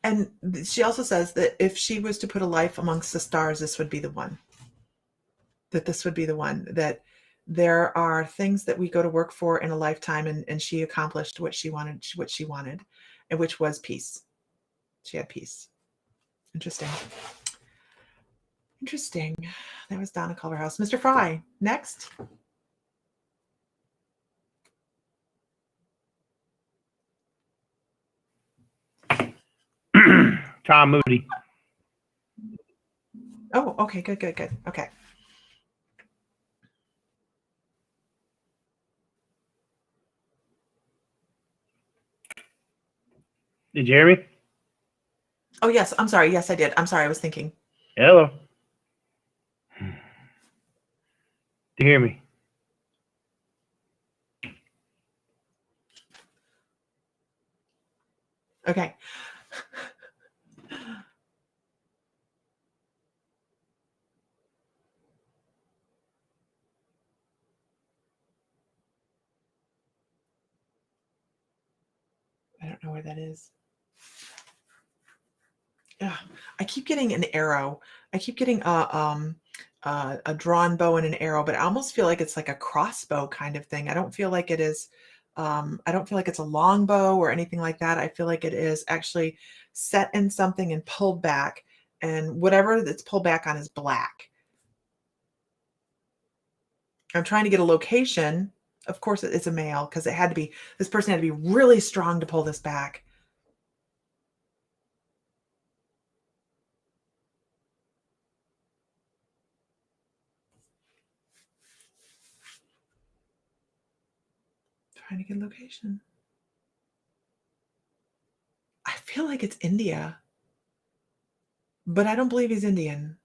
And she also says that if she was to put a life amongst the stars, this would be the one. That this would be the one. That there are things that we go to work for in a lifetime, and she accomplished what she wanted. which was peace. She had peace. Interesting. Interesting. That was Donna Culverhouse. Mr. Fry, next. Tom Moody. Oh, okay, good. Okay. Did you hear me? Oh, yes. I'm sorry. Yes, I did. I'm sorry. I was thinking. Hello. Do you hear me? Okay. I don't know where that is. Ugh, I keep getting an arrow. I keep getting a drawn bow and an arrow, but I almost feel like it's like a crossbow kind of thing. I don't feel like it is. I don't feel like it's a long bow or anything like that. I feel like it is actually set in something and pulled back, and whatever that's pulled back on is black. I'm trying to get a location. Of course, it's a male because it had to be. This person had to be really strong to pull this back. Trying to get a location. I feel like it's India, but I don't believe he's Indian.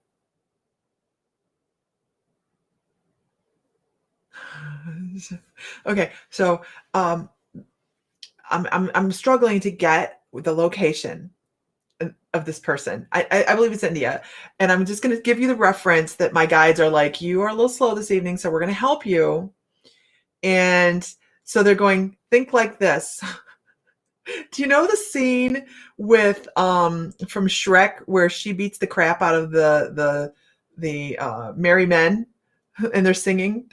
Okay, so I'm struggling to get the location of this person. I believe it's India, and I'm just going to give you the reference that my guides are like, you are a little slow this evening, so we're going to help you. And so they're going, think like this. Do you know the scene with from Shrek where she beats the crap out of the merry men and they're singing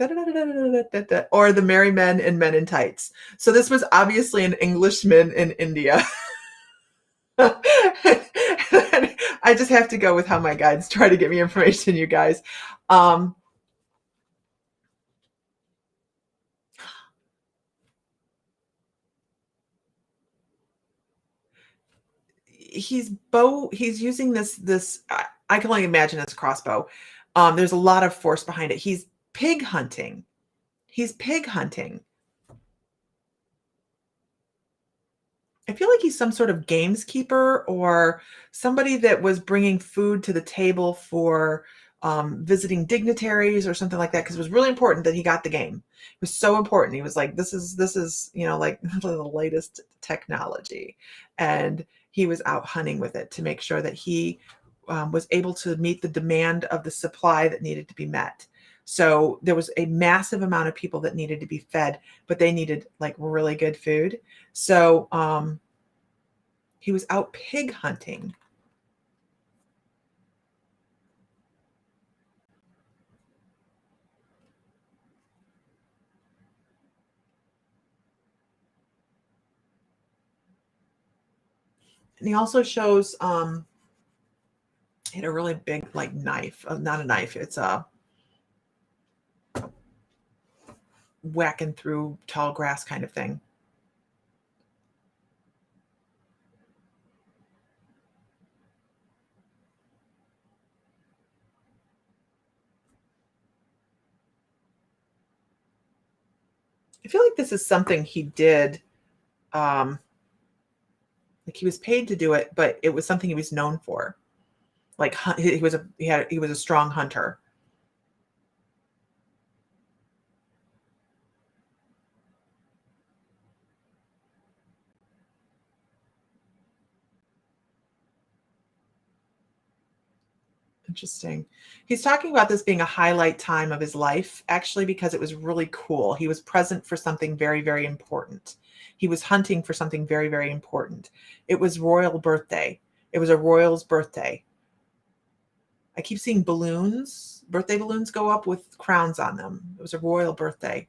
or the merry men and men in tights? So this was obviously an Englishman in India. I just have to go with how my guides try to get me information, you guys. He's using this I can only imagine it's a crossbow. There's a lot of force behind it. He's pig hunting. I feel like he's some sort of gameskeeper or somebody that was bringing food to the table for visiting dignitaries or something like that, because it was really important that he got the game. It was so important. He was like, this is like the latest technology, and he was out hunting with it to make sure that he was able to meet the demand of the supply that needed to be met. So there was a massive amount of people that needed to be fed, but they needed like really good food. So he was out pig hunting. And he also shows he had a really big like knife, not a knife, it's a whacking through tall grass kind of thing. I feel like this is something he did, like he was paid to do it, but it was something he was known for. Like he was a strong hunter. Interesting. He's talking about this being a highlight time of his life, actually, because it was really cool. He was present for something very, very important. He was hunting for something very, very important. It was royal birthday. It was a royal's birthday. I keep seeing balloons, birthday balloons go up with crowns on them. It was a royal birthday.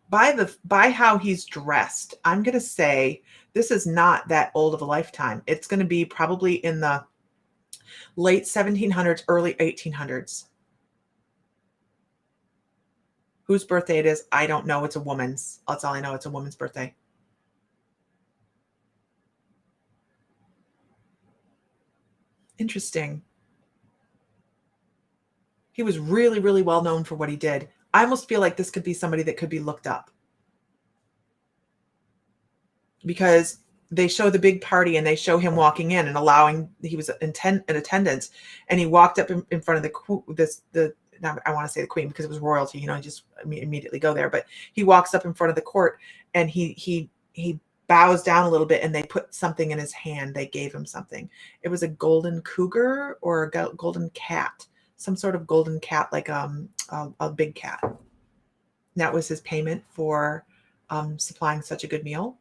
By how he's dressed, I'm going to say this is not that old of a lifetime. It's going to be probably in the late 1700s, early 1800s. Whose birthday it is, I don't know. It's a woman's. That's all I know. It's a woman's birthday. Interesting. He was really, really well known for what he did. I almost feel like this could be somebody that could be looked up, because they show the big party and they show him walking in and allowing, he was in attendance, and he walked up in front of I want to say the queen because it was royalty, you just immediately go there, but he walks up in front of the court and he bows down a little bit, and they put something in his hand. They gave him something. It was a golden cougar or a golden cat, some sort of golden cat, like a big cat. And that was his payment for supplying such a good meal.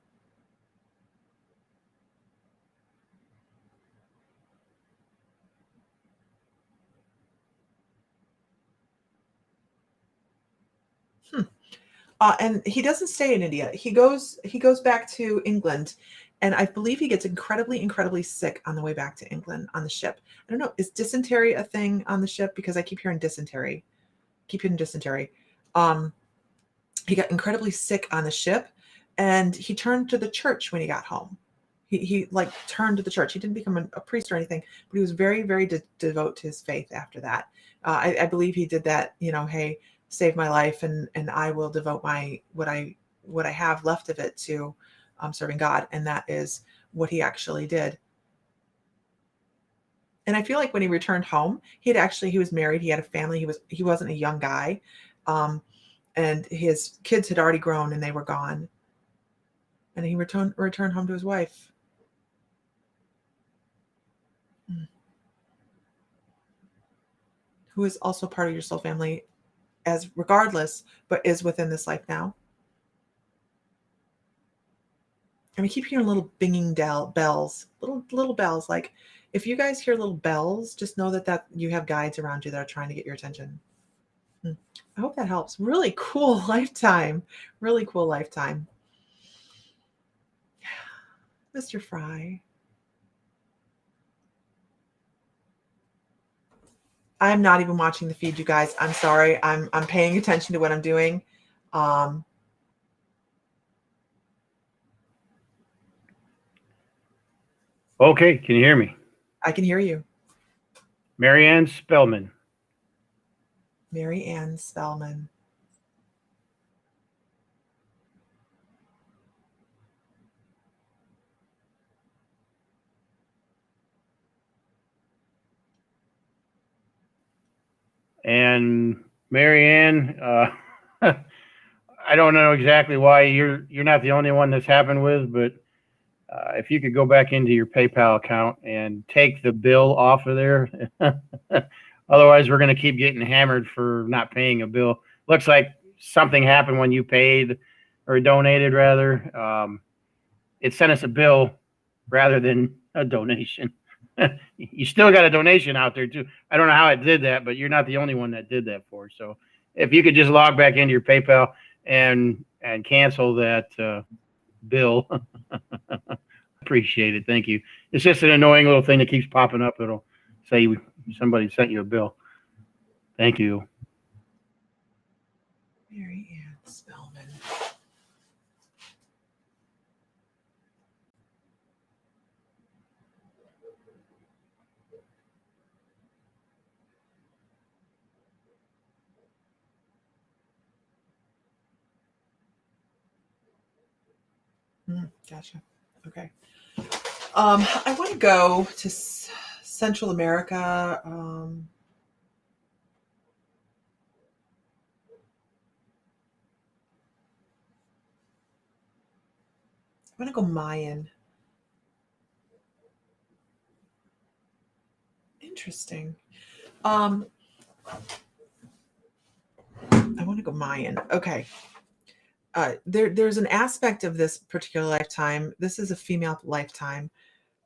And he doesn't stay in India. He goes back to England, and I believe he gets incredibly sick on the way back to England on the ship. I don't know, is dysentery a thing on the ship? Because I keep hearing dysentery. He got incredibly sick on the ship, and he turned to the church when he got home. He like turned to the church. He didn't become a priest or anything, but he was very, very devout to his faith after that. I believe he did that, hey, save my life, and I will devote what I have left of it to serving God. And that is what he actually did. And I feel like when he returned home, he was married, he had a family, he wasn't a young guy. And his kids had already grown and they were gone. And he returned home to his wife. Who is also part of your soul family, as regardless, but is within this life now. And we keep hearing little binging bells, little bells. Like, if you guys hear little bells, just know that you have guides around you that are trying to get your attention. I hope that helps. Really cool lifetime. Really cool lifetime. Mr. Fry. I'm not even watching the feed, you guys. I'm sorry. I'm paying attention to what I'm doing. Okay, can you hear me? I can hear you. Marianne Spellman. Mary Ann Spellman. And Marianne, I don't know exactly why you're not the only one this happened with, but if you could go back into your PayPal account and take the bill off of there. Otherwise, we're going to keep getting hammered for not paying a bill. Looks like something happened when you paid or donated, rather. It sent us a bill rather than a donation. You still got a donation out there, too. I don't know how it did that, but you're not the only one that did that for. So if you could just log back into your PayPal and cancel that bill. Appreciate it. Thank you. It's just an annoying little thing that keeps popping up. It'll say somebody sent you a bill. Thank you. Mary Ann Spellman. Gotcha. Okay. I want to go to Central America. I want to go Mayan. Interesting. I want to go Mayan. Okay. There's an aspect of this particular lifetime. This is a female lifetime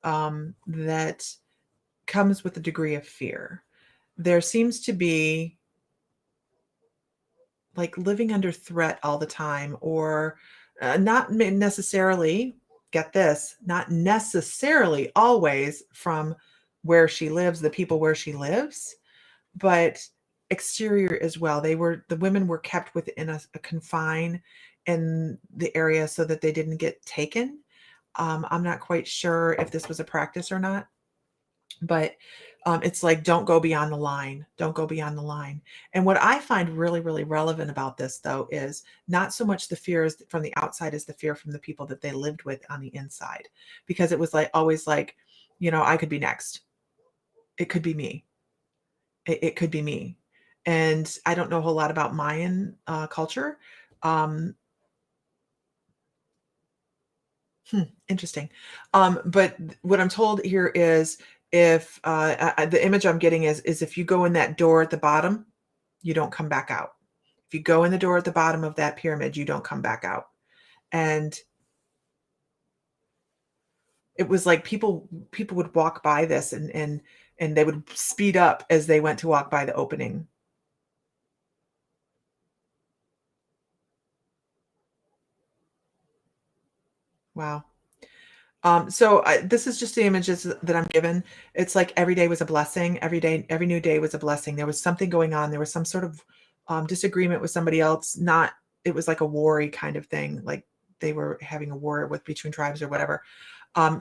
that comes with a degree of fear. There seems to be like living under threat all the time, or not necessarily, get this, not necessarily always from where she lives, the people where she lives, but exterior as well. The women were kept within a confine in the area so that they didn't get taken. I'm not quite sure if this was a practice or not, but it's like, don't go beyond the line. Don't go beyond the line. And what I find really, really relevant about this, though, is not so much the fears from the outside as the fear from the people that they lived with on the inside, because it was like always like, I could be next. It could be me. It could be me. And I don't know a whole lot about Mayan culture. Um, Interesting. But what I'm told here is, if the image I'm getting is if you go in that door at the bottom, you don't come back out. If you go in the door at the bottom of that pyramid, you don't come back out. And it was like people would walk by this, and they would speed up as they went to walk by the opening. Wow. So this is just the images that I'm given. It's like every day was a blessing. Every day, every new day was a blessing. There was something going on. There was some sort of disagreement with somebody else. Not, it was like a war-y kind of thing. Like they were having a war with between tribes or whatever.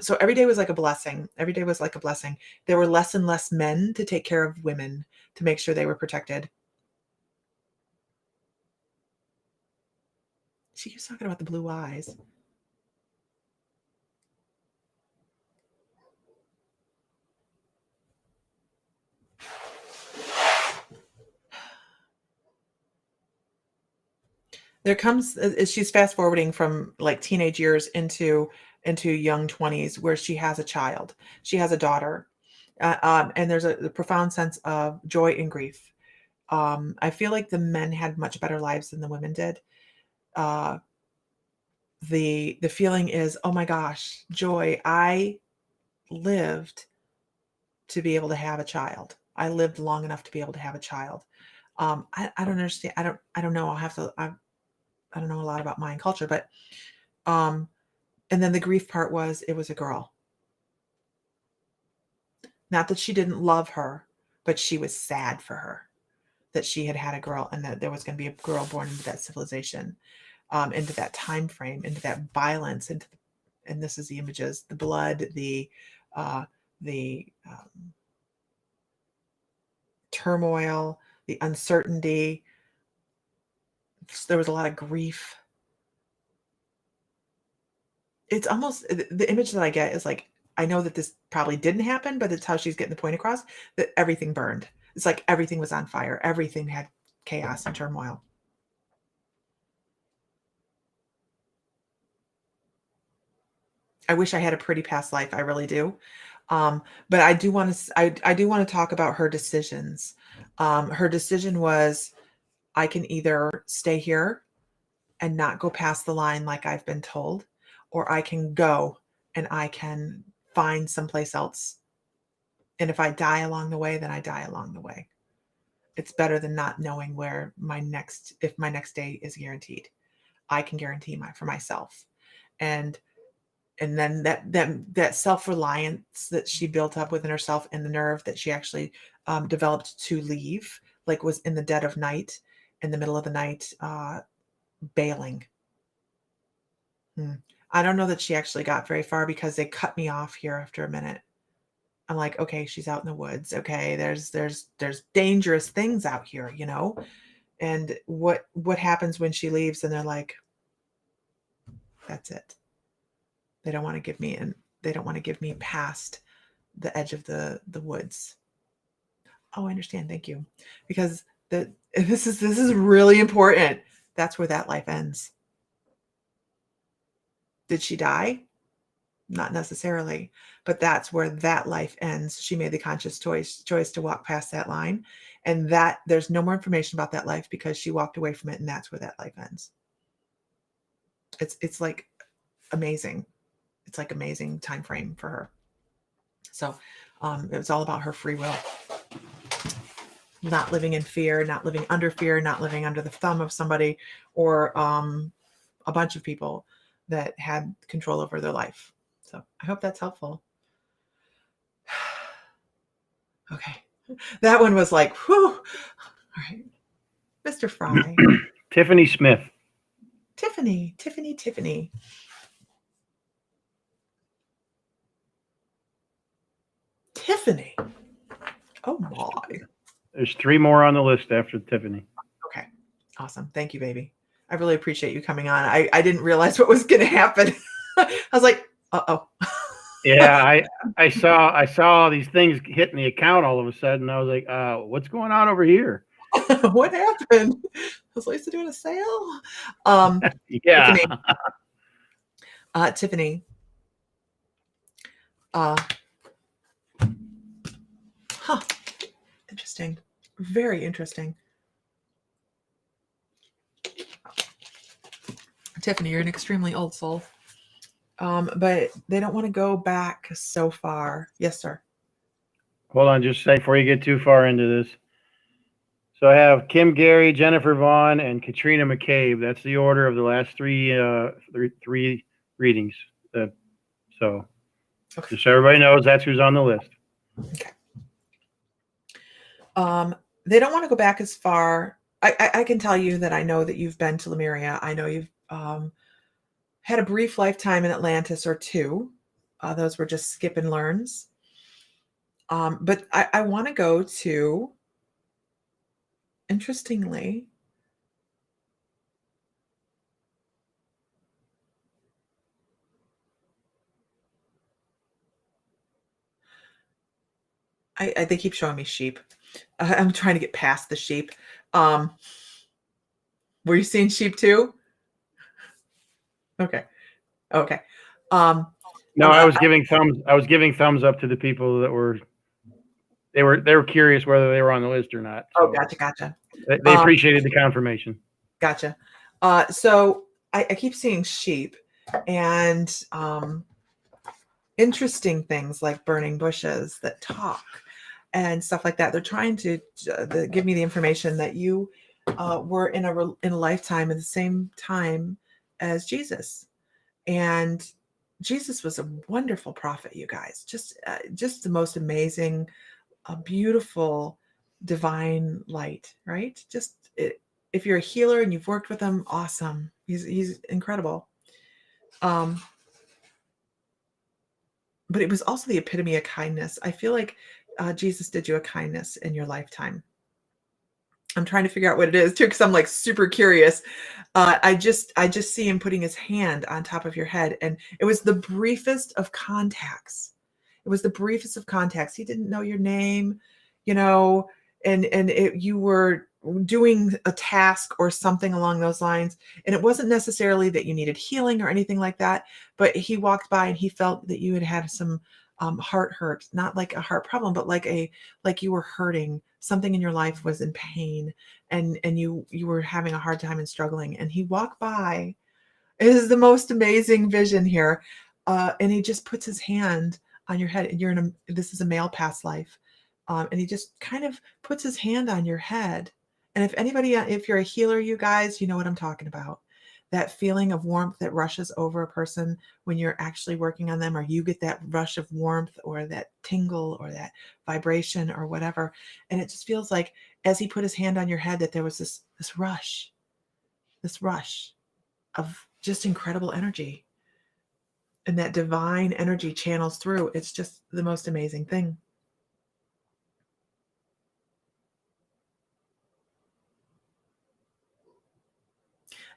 So every day was like a blessing. Every day was like a blessing. There were less and less men to take care of women to make sure they were protected. She keeps talking about the blue eyes. There comes she's fast forwarding from like teenage years into young 20s, where she has a child. She has a daughter. And there's a profound sense of joy and grief. I feel like the men had much better lives than the women did. Uh, the feeling is, oh my gosh, joy. I lived to be able to have a child. I lived long enough to be able to have a child. I don't understand. I don't know. I don't know a lot about Mayan culture, but um, and then the grief part was, it was a girl. Not that she didn't love her, but she was sad for her that she had had a girl, and that there was going to be a girl born into that civilization, into that time frame, into that violence, and this is the images, the blood, uh, the turmoil, the uncertainty. There was a lot of grief. It's almost, the image that I get is like, I know that this probably didn't happen, but it's how she's getting the point across, that everything burned. It's like everything was on fire. Everything had chaos and turmoil. I wish I had a pretty past life. I really do. But I do want to talk about her decisions. Her decision was, I can either stay here and not go past the line like I've been told, or I can go and I can find someplace else. And if I die along the way, then I die along the way. It's better than not knowing where if my next day is guaranteed. I can guarantee for myself. And then that self-reliance that she built up within herself, and the nerve that she actually developed to leave, like was in the dead of night, in the middle of the night, bailing. I don't know that she actually got very far, because they cut me off here after a minute. I'm like, okay, she's out in the woods. Okay, there's dangerous things out here, And what happens when she leaves, and they're like, that's it. They don't want to give me and they don't want to give me past the edge of the woods. Oh, I understand. Thank you. Because this is really important. That's where that life ends. Did she die? Not necessarily, but that's where that life ends. She made the conscious choice to walk past that line, and that there's no more information about that life, because she walked away from it, and that's where that life ends. It's like amazing. It's like amazing time frame for her. So it was all about her free will. not living in fear, not living under the thumb of somebody or a bunch of people that had control over their life. So I hope that's helpful. Okay. That one was like, whew. All right. Mr. Fry. Tiffany Smith. Tiffany. Tiffany. Oh my. There's 3 more on the list after Tiffany. Okay. Awesome. Thank you, baby. I really appreciate you coming on. I didn't realize what was going to happen. I was like, uh-oh. Yeah, I saw these things hitting the account all of a sudden. I was like, what's going on over here? What happened? Was Lisa doing a sale? Yeah. Tiffany. Interesting. Very interesting. Tiffany, you're an extremely old soul. But they don't want to go back so far. Yes, sir. Hold on, just say before you get too far into this. So I have Kim Gary, Jennifer Vaughn, and Katrina McCabe. That's the order of the last three readings. So Okay. just so everybody knows, that's who's on the list. Okay. They don't want to go back as far. I can tell you that I know that you've been to Lemuria. I know you've had a brief lifetime in Atlantis or two. Those were just skip and learns. But I want to go to, interestingly, they keep showing me sheep. I'm trying to get past the sheep. Were you seeing sheep too? Okay. No, I was giving thumbs up to the people that were curious whether they were on the list or not. So, gotcha. They appreciated the confirmation. Gotcha. So I keep seeing sheep and interesting things like burning bushes that talk and stuff like that. They're trying to give me the information that you were in a lifetime at the same time as Jesus, and Jesus was a wonderful prophet. You guys, just the most amazing, beautiful, divine light. Right? If you're a healer and you've worked with him, awesome. He's incredible. But it was also the epitome of kindness. I feel like Jesus did you a kindness in your lifetime. I'm trying to figure out what it is too, because I'm like super curious. I just see him putting his hand on top of your head, and it was the briefest of contacts. He didn't know your name, and you were doing a task or something along those lines. And it wasn't necessarily that you needed healing or anything like that, but he walked by and he felt that you had some heart hurt, not like a heart problem, but like you were hurting. Something in your life was in pain, and you were having a hard time and struggling. And he walked by. It is the most amazing vision here. And he just puts his hand on your head, and this is a male past life. And he just kind of puts his hand on your head. And if you're a healer, you guys, you know what I'm talking about. That feeling of warmth that rushes over a person when you're actually working on them, or you get that rush of warmth or that tingle or that vibration or whatever. And it just feels like as he put his hand on your head that there was this rush of just incredible energy. And that divine energy channels through. It's just the most amazing thing.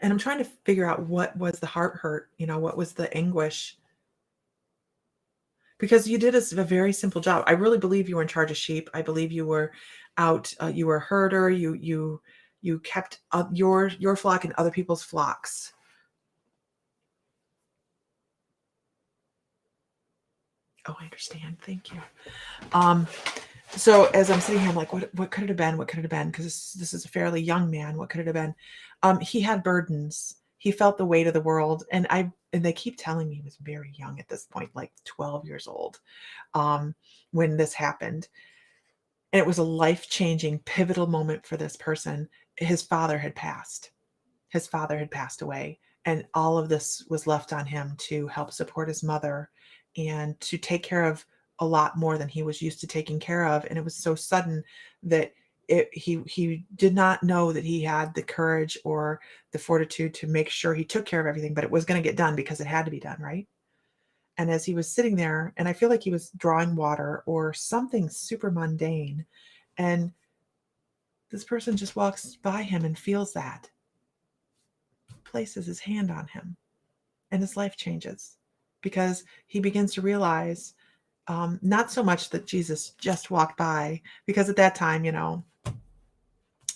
And I'm trying to figure out what was the heart hurt, what was the anguish. Because you did a very simple job. I really believe you were in charge of sheep. I believe you were out, you were a herder. You kept your flock and other people's flocks. Oh, I understand. Thank you. So as I'm sitting here, I'm like, what could it have been? What could it have been? Because this is a fairly young man. What could it have been? He had burdens. He felt the weight of the world. And they keep telling me he was very young at this point, like 12 years old, when this happened. And it was a life-changing, pivotal moment for this person. His father had passed. His father had passed away, and all of this was left on him to help support his mother and to take care of a lot more than he was used to taking care of. And it was so sudden that he did not know that he had the courage or the fortitude to make sure he took care of everything, but it was going to get done because it had to be done, right? And as he was sitting there, and I feel like he was drawing water or something super mundane, and this person just walks by him and feels that, places his hand on him, and his life changes because he begins to realize, not so much that Jesus just walked by, because at that time,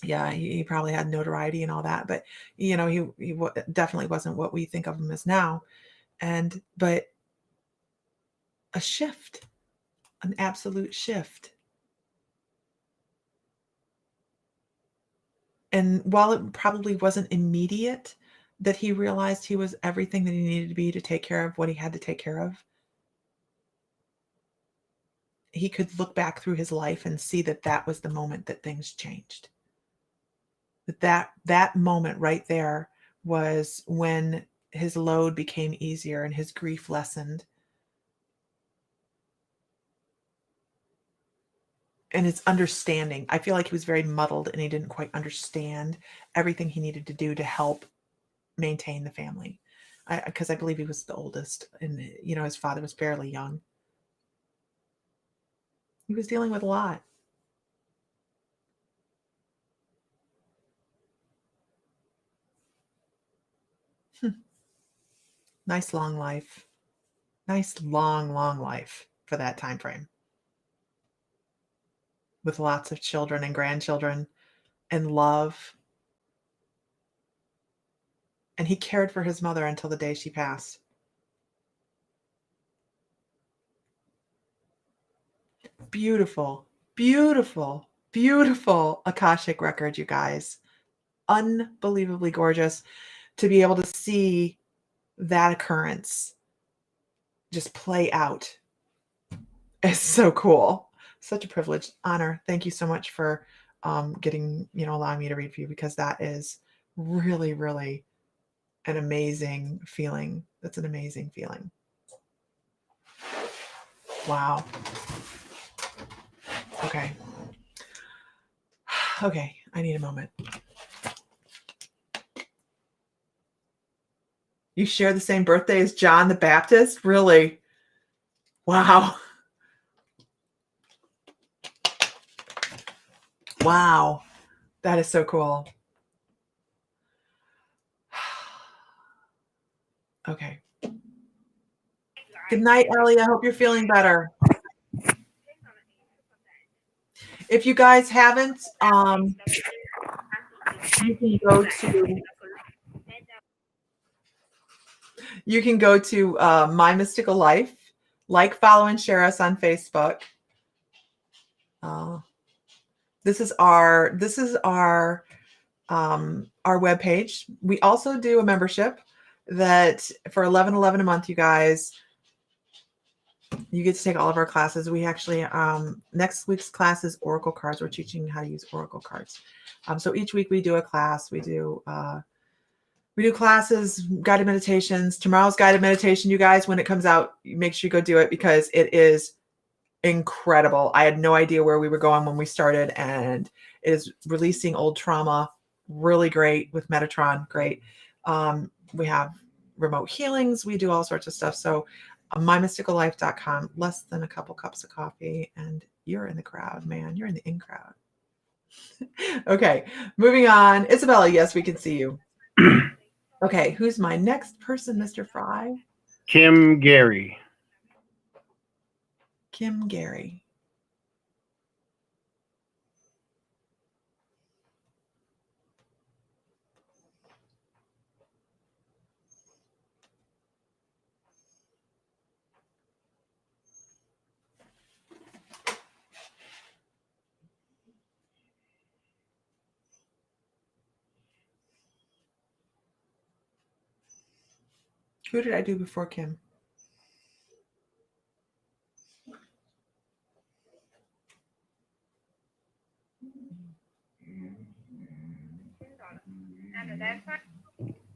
yeah, he probably had notoriety and all that, but he definitely wasn't what we think of him as now. But a shift, an absolute shift. And while it probably wasn't immediate that he realized he was everything that he needed to be to take care of what he had to take care of, he could look back through his life and see that that was the moment that things changed. That moment right there was when his load became easier and his grief lessened. And his understanding, I feel like he was very muddled and he didn't quite understand everything he needed to do to help maintain the family. Because I believe he was the oldest, and his father was fairly young. He was dealing with a lot. Nice long life. Nice long, long life for that time frame. With lots of children and grandchildren and love. And he cared for his mother until the day she passed. Beautiful, beautiful, beautiful Akashic record, you guys. Unbelievably gorgeous to be able to see that occurrence just play out. It's so cool. Such a privilege, honor. Thank you so much for allowing me to read for you, because that is really, really an amazing feeling. That's an amazing feeling. Wow. Okay. Okay, I need a moment. You share the same birthday as John the Baptist? Really? Wow. Wow. That is so cool. Okay. Good night, Ellie. I hope you're feeling better. If you guys haven't, you can go to My Mystical Life, like, follow, and share us on Facebook. This is our webpage. We also do a membership that for $11.11 a month, you guys, you get to take all of our classes. We actually, next week's class is Oracle cards. We're teaching how to use Oracle cards. So each week we do a class. We do classes, guided meditations. Tomorrow's guided meditation, you guys, when it comes out, make sure you go do it, because it is incredible. I had no idea where we were going when we started, and it is releasing old trauma. Really great with Metatron. Great. We have remote healings. We do all sorts of stuff. So mymysticallife.com, less than a couple cups of coffee, and you're in the crowd, man. You're in the in crowd. Okay, moving on. Isabella, yes, we can see you. Okay, who's my next person, Mr. Fry? Kim Gary. Kim Gary. Who did I do before Kim?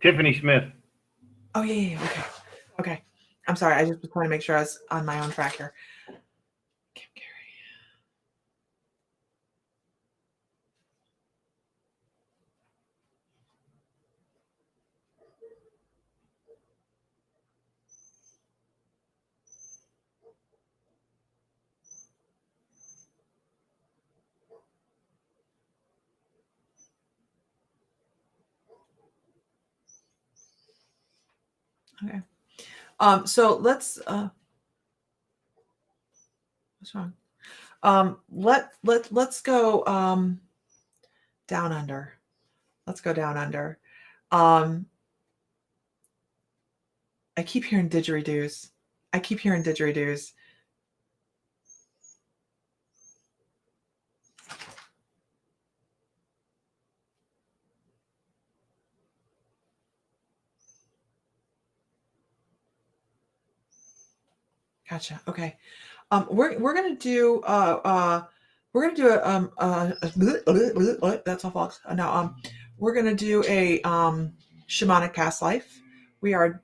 Tiffany Smith. Oh, yeah. Okay. Okay. I'm sorry. I just was trying to make sure I was on my own track here. Kim Carey. Okay. So let's what's wrong? Let's go down under. Let's go down under. I keep hearing didgeridoos. I keep hearing didgeridoos. Gotcha. Okay. We're gonna do that's all folks. Now we're gonna do a shamanic past life. We are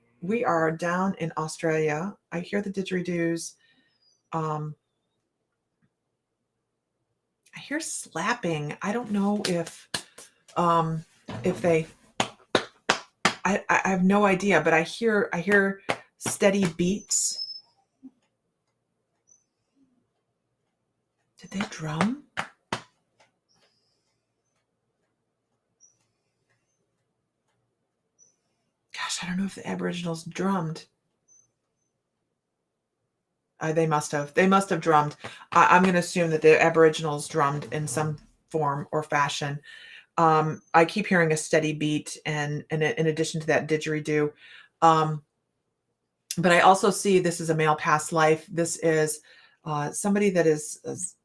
down in Australia. I hear the didgeridoos. I hear slapping. I don't know if they I have no idea, but I hear steady beats. Did they drum? Gosh, I don't know if the Aboriginals drummed. They must have. They must have drummed. I'm going to assume that the Aboriginals drummed in some form or fashion. I keep hearing a steady beat, and in addition to that, didgeridoo. But I also see this is a male past life. This is somebody that is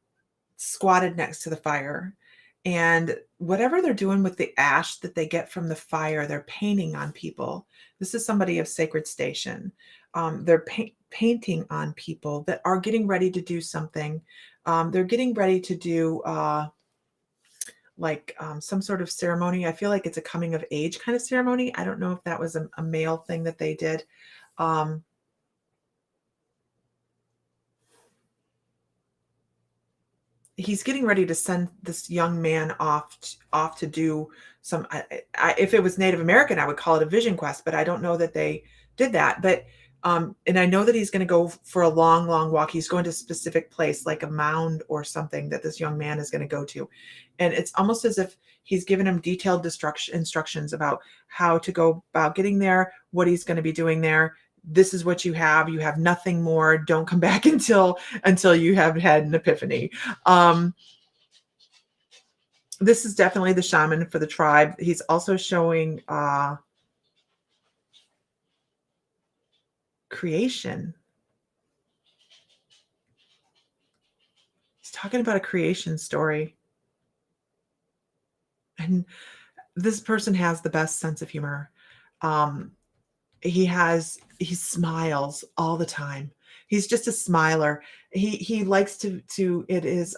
squatted next to the fire, and whatever they're doing with the ash that they get from the fire, they're painting on people. This is somebody of sacred station. They're painting on people that are getting ready to do something. They're getting ready to do some sort of ceremony. I feel like it's a coming of age kind of ceremony. I don't know if that was a male thing that they did. He's getting ready to send this young man off to do some. If it was Native American, I would call it a vision quest, but I don't know that they did that. But and I know that he's going to go for a long, long walk. He's going to a specific place, like a mound or something that this young man is going to go to, and it's almost as if he's given him detailed instructions about how to go about getting there, what he's going to be doing there. This is what you have. You have nothing more. Don't come back until you have had an epiphany. This is definitely the shaman for the tribe. He's also showing creation. He's talking about a creation story. And this person has the best sense of humor. He smiles all the time. He's just a smiler. He likes to it is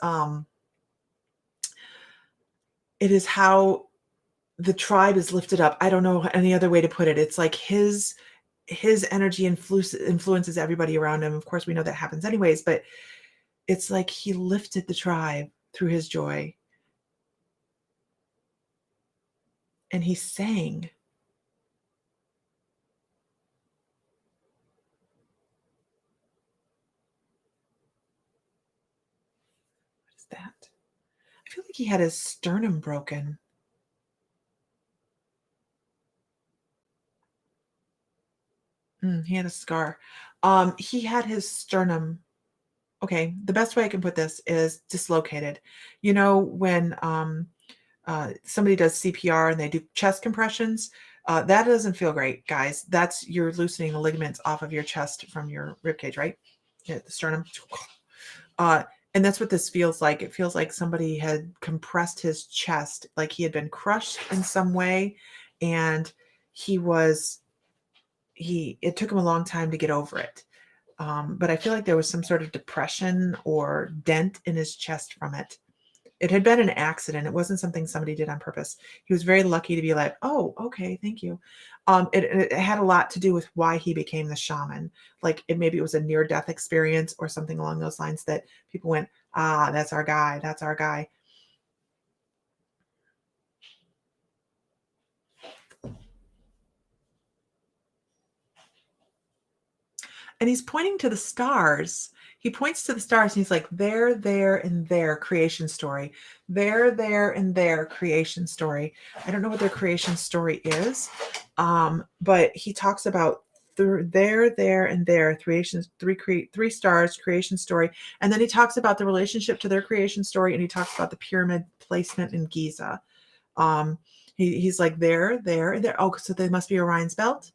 how the tribe is lifted up. I don't know any other way to put it. It's like his energy influences everybody around him. Of course, we know that happens anyways, but it's like he lifted the tribe through his joy. And he sang. What is that? I feel like he had his sternum broken. He had a scar. He had his sternum. Okay, the best way I can put this is dislocated. You know, when somebody does CPR and they do chest compressions, that doesn't feel great, guys. That's you're loosening the ligaments off of your chest from your rib cage, right? Yeah, the sternum. And that's what this feels like. It feels like somebody had compressed his chest, like he had been crushed in some way, and it took him a long time to get over it. But I feel like there was some sort of depression or dent in his chest from it. It had been an accident. It wasn't something somebody did on purpose. He was very lucky to be like, oh, okay, thank you. It had a lot to do with why he became the shaman. Like maybe it was a near-death experience or something along those lines that people went, ah, that's our guy. That's our guy. And he's pointing to the stars. He points to the stars and he's like, there, and there, creation story. There, and there, creation story. I don't know what their creation story is, but he talks about there, and there, creations, three stars, creation story. And then he talks about the relationship to their creation story, and he talks about the pyramid placement in Giza. He's like, there, and there. Oh, so they must be Orion's belt?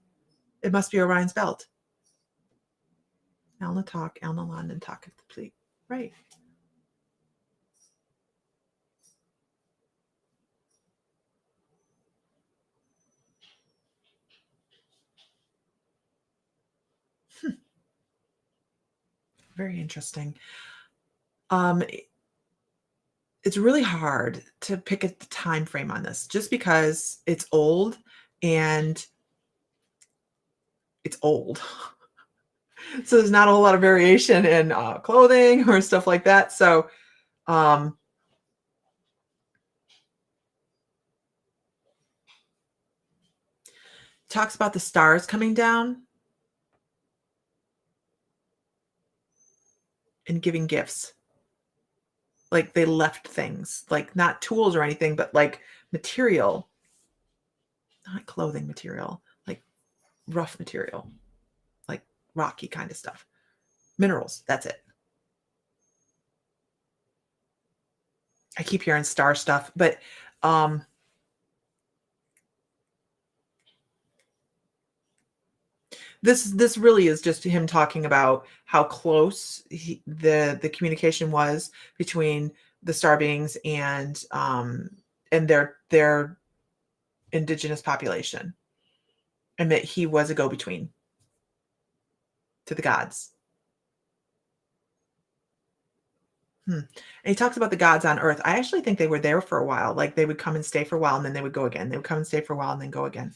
It must be Orion's belt. Elna talk, Elna London talk of the complete. Right. Very interesting. It's really hard to pick a time frame on this just because it's old and it's old. So there's not a whole lot of variation in clothing or stuff like that. So talks about the stars coming down and giving gifts. Like they left things, like not tools or anything, but like material, not clothing material, like rough material, like rocky kind of stuff. Minerals, that's it. I keep hearing star stuff, but this really is just him talking about how close the communication was between the star beings and their indigenous population, and that he was a go-between to the gods. And he talks about the gods on Earth. I actually think they were there for a while. Like they would come and stay for a while, and then they would go again. They would come and stay for a while, and then go again.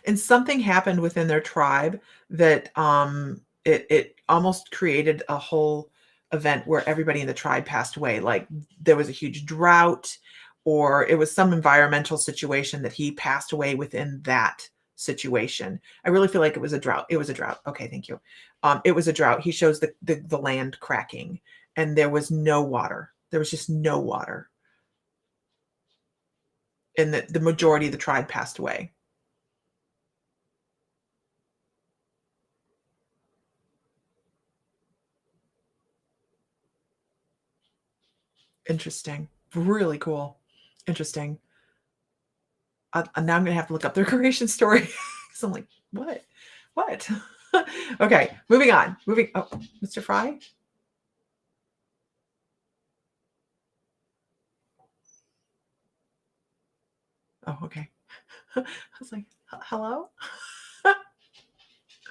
And something happened within their tribe that it almost created a whole event where everybody in the tribe passed away. Like there was a huge drought, or it was some environmental situation that he passed away within that situation. I really feel like it was a drought. It was a drought. Okay, thank you. It was a drought. He shows the land cracking, and there was no water. There was just no water. And the majority of the tribe passed away. Interesting. Really cool. Interesting. Now I'm going to have to look up their creation story because I'm like, what? Okay, moving on. Oh, Mr. Fry? Oh, okay. I was like, hello?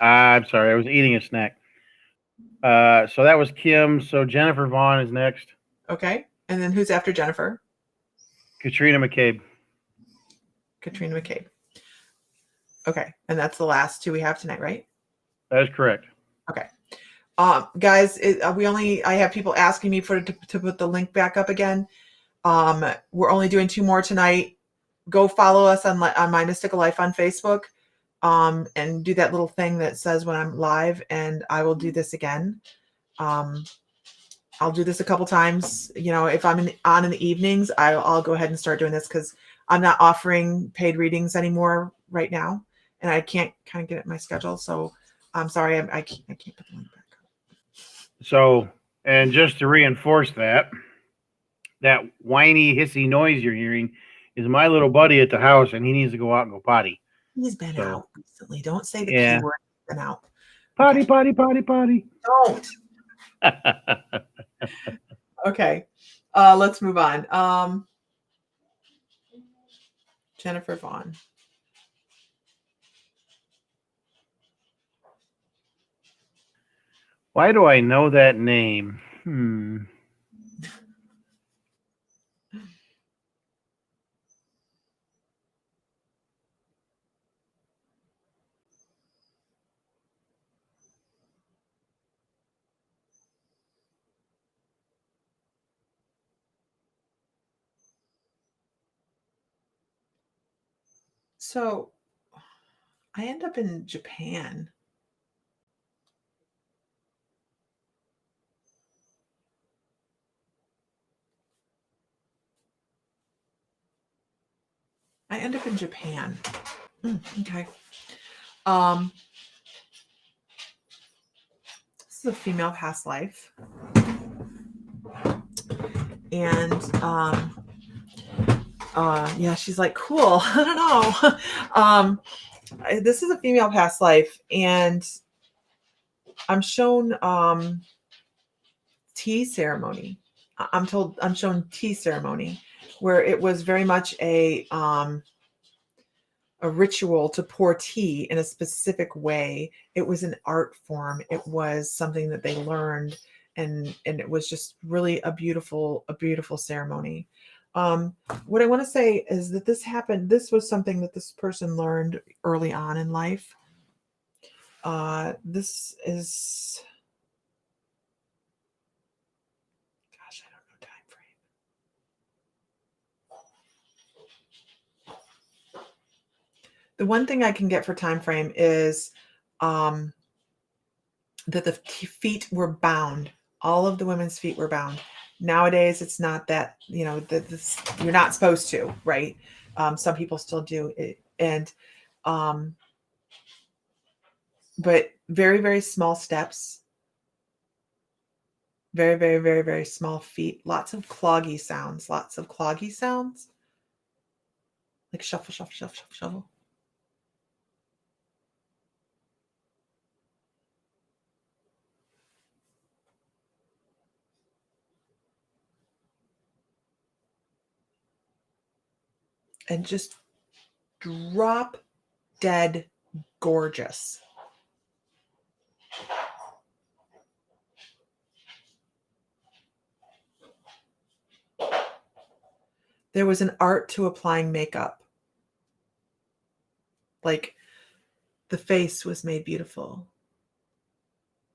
I'm sorry. I was eating a snack. So that was Kim. So Jennifer Vaughn is next. Okay. And then who's after Jennifer? Katrina McCabe. Katrina McCabe. Okay. And that's the last two we have tonight, right? That is correct. Okay. Guys, I have people asking me to put the link back up again. We're only doing 2 more tonight. Go follow us on My Mystical Life on Facebook, and do that little thing that says when I'm live, and I will do this again. I'll do this a couple times. You know, if I'm on in the evenings, I'll go ahead and start doing this because I'm not offering paid readings anymore right now, and I can't kind of get it in my schedule. So I'm sorry, I can't put the link back up. So, and just to reinforce that whiny, hissy noise you're hearing is my little buddy at the house, and he needs to go out and go potty. He's been out recently. Don't say the P word. He's been out. Potty, Okay. potty. Don't. Okay. Let's move on. Jennifer Vaughn. Why do I know that name? So I end up in Japan. I end up in Japan. Okay. This is a female past life. And yeah, she's like, cool. I don't know. This is a female past life, and I'm shown tea ceremony. I'm shown tea ceremony where it was very much a ritual to pour tea in a specific way. It was an art form. It was something that they learned, and it was just really a beautiful ceremony. What I want to say is that this happened. This was something that this person learned early on in life. This is, gosh, I don't know time frame. The one thing I can get for time frame is that the feet were bound. All of the women's feet were bound. Nowadays, it's not that, this, you're not supposed to, right? Some people still do it. And, but very, very small steps, very, very, very, very small feet, lots of cloggy sounds, like shuffle, shuffle, shuffle, shuffle, shuffle. And just drop dead gorgeous. There was an art to applying makeup. Like, the face was made beautiful.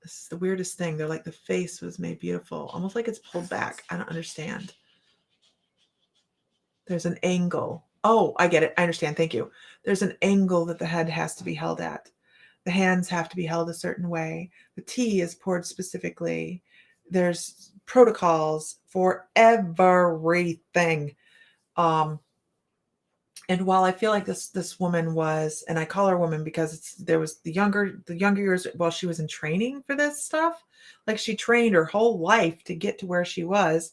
This is the weirdest thing. They're like, the face was made beautiful, almost like it's pulled back. I don't understand. There's an angle. Oh, I get it. I understand. Thank you. There's an angle that the head has to be held at. The hands have to be held a certain way. The tea is poured specifically. There's protocols for everything. And while I feel like this woman was, and I call her woman because there was the younger years while she was in training for this stuff, like she trained her whole life to get to where she was.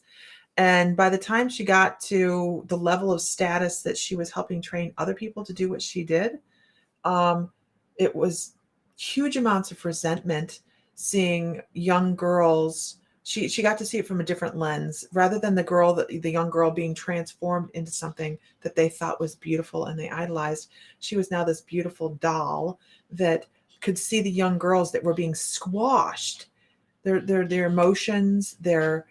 And by the time she got to the level of status that she was helping train other people to do what she did, it was huge amounts of resentment seeing young girls. She got to see it from a different lens, rather than the young girl being transformed into something that they thought was beautiful and they idolized. She was now this beautiful doll that could see the young girls that were being squashed. Their emotions, their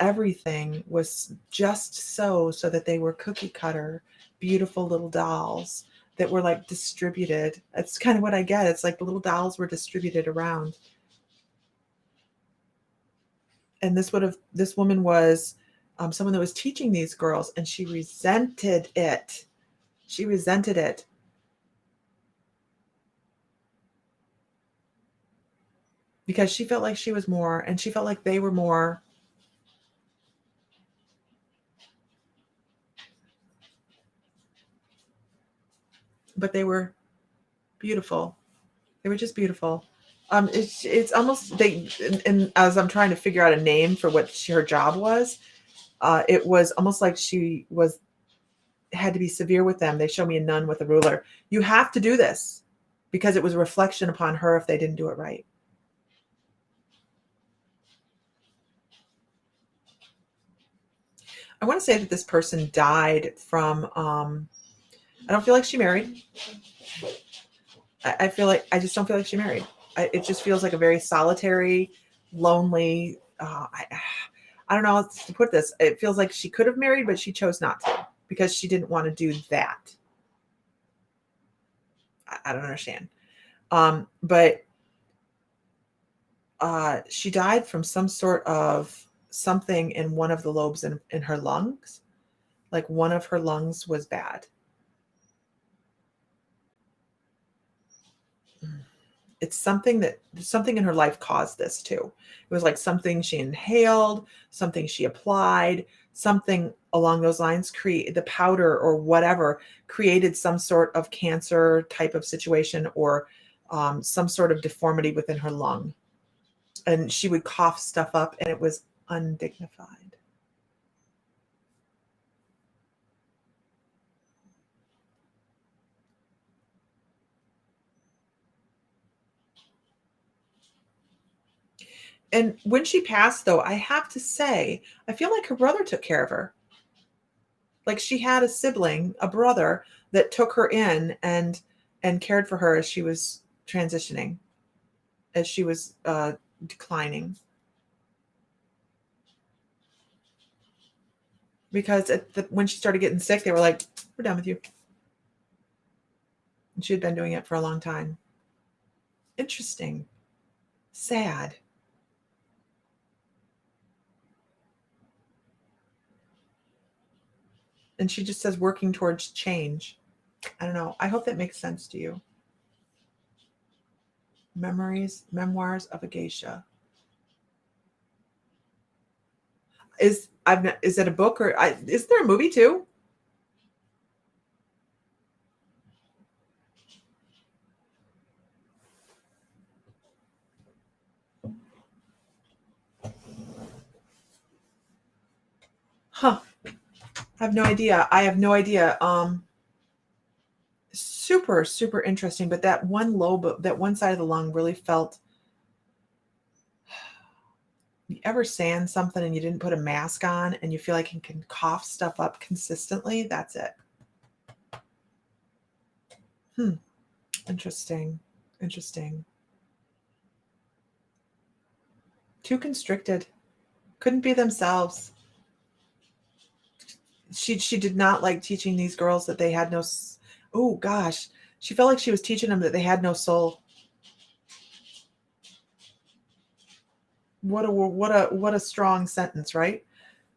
everything was just so that they were cookie cutter, beautiful little dolls that were like distributed. That's kind of what I get. It's like the little dolls were distributed around. And this woman was someone that was teaching these girls, and she resented it. Because she felt like she was more, and she felt like they were more. But they were beautiful. They were just beautiful. It's almost, and as I'm trying to figure out a name for what her job was, it was almost like she had to be severe with them. They showed me a nun with a ruler. You have to do this, because it was a reflection upon her if they didn't do it right. I want to say that this person died from, I don't feel like she married. I just don't feel like she married. It just feels like a very solitary, lonely. I don't know how to put this. It feels like she could have married, but she chose not to because she didn't want to do that. I don't understand. But she died from some sort of something in one of the lobes in her lungs. Like one of her lungs was bad. It's something in her life caused this too. It was like something she inhaled, something she applied, something along those lines, create the powder or whatever created some sort of cancer type of situation or some sort of deformity within her lung. And she would cough stuff up and it was undignified. And when she passed, though, I have to say, I feel like her brother took care of her. Like she had a sibling, a brother that took her in and cared for her as she was transitioning, as she was declining. Because when she started getting sick, they were like, "We're done with you." And she had been doing it for a long time. Interesting. Sad. And she just says working towards change. I don't know. I hope that makes sense to you. Memoirs of a Geisha. Is it a book or is there a movie too? Huh. I have no idea. Super, super interesting. But that one lobe, that one side of the lung really felt. You ever sand something and you didn't put a mask on and you feel like you can cough stuff up consistently? That's it. Interesting. Too constricted. Couldn't be themselves. She did not like teaching these girls that they had no. Oh gosh, she felt like she was teaching them that they had no soul. What a strong sentence, right?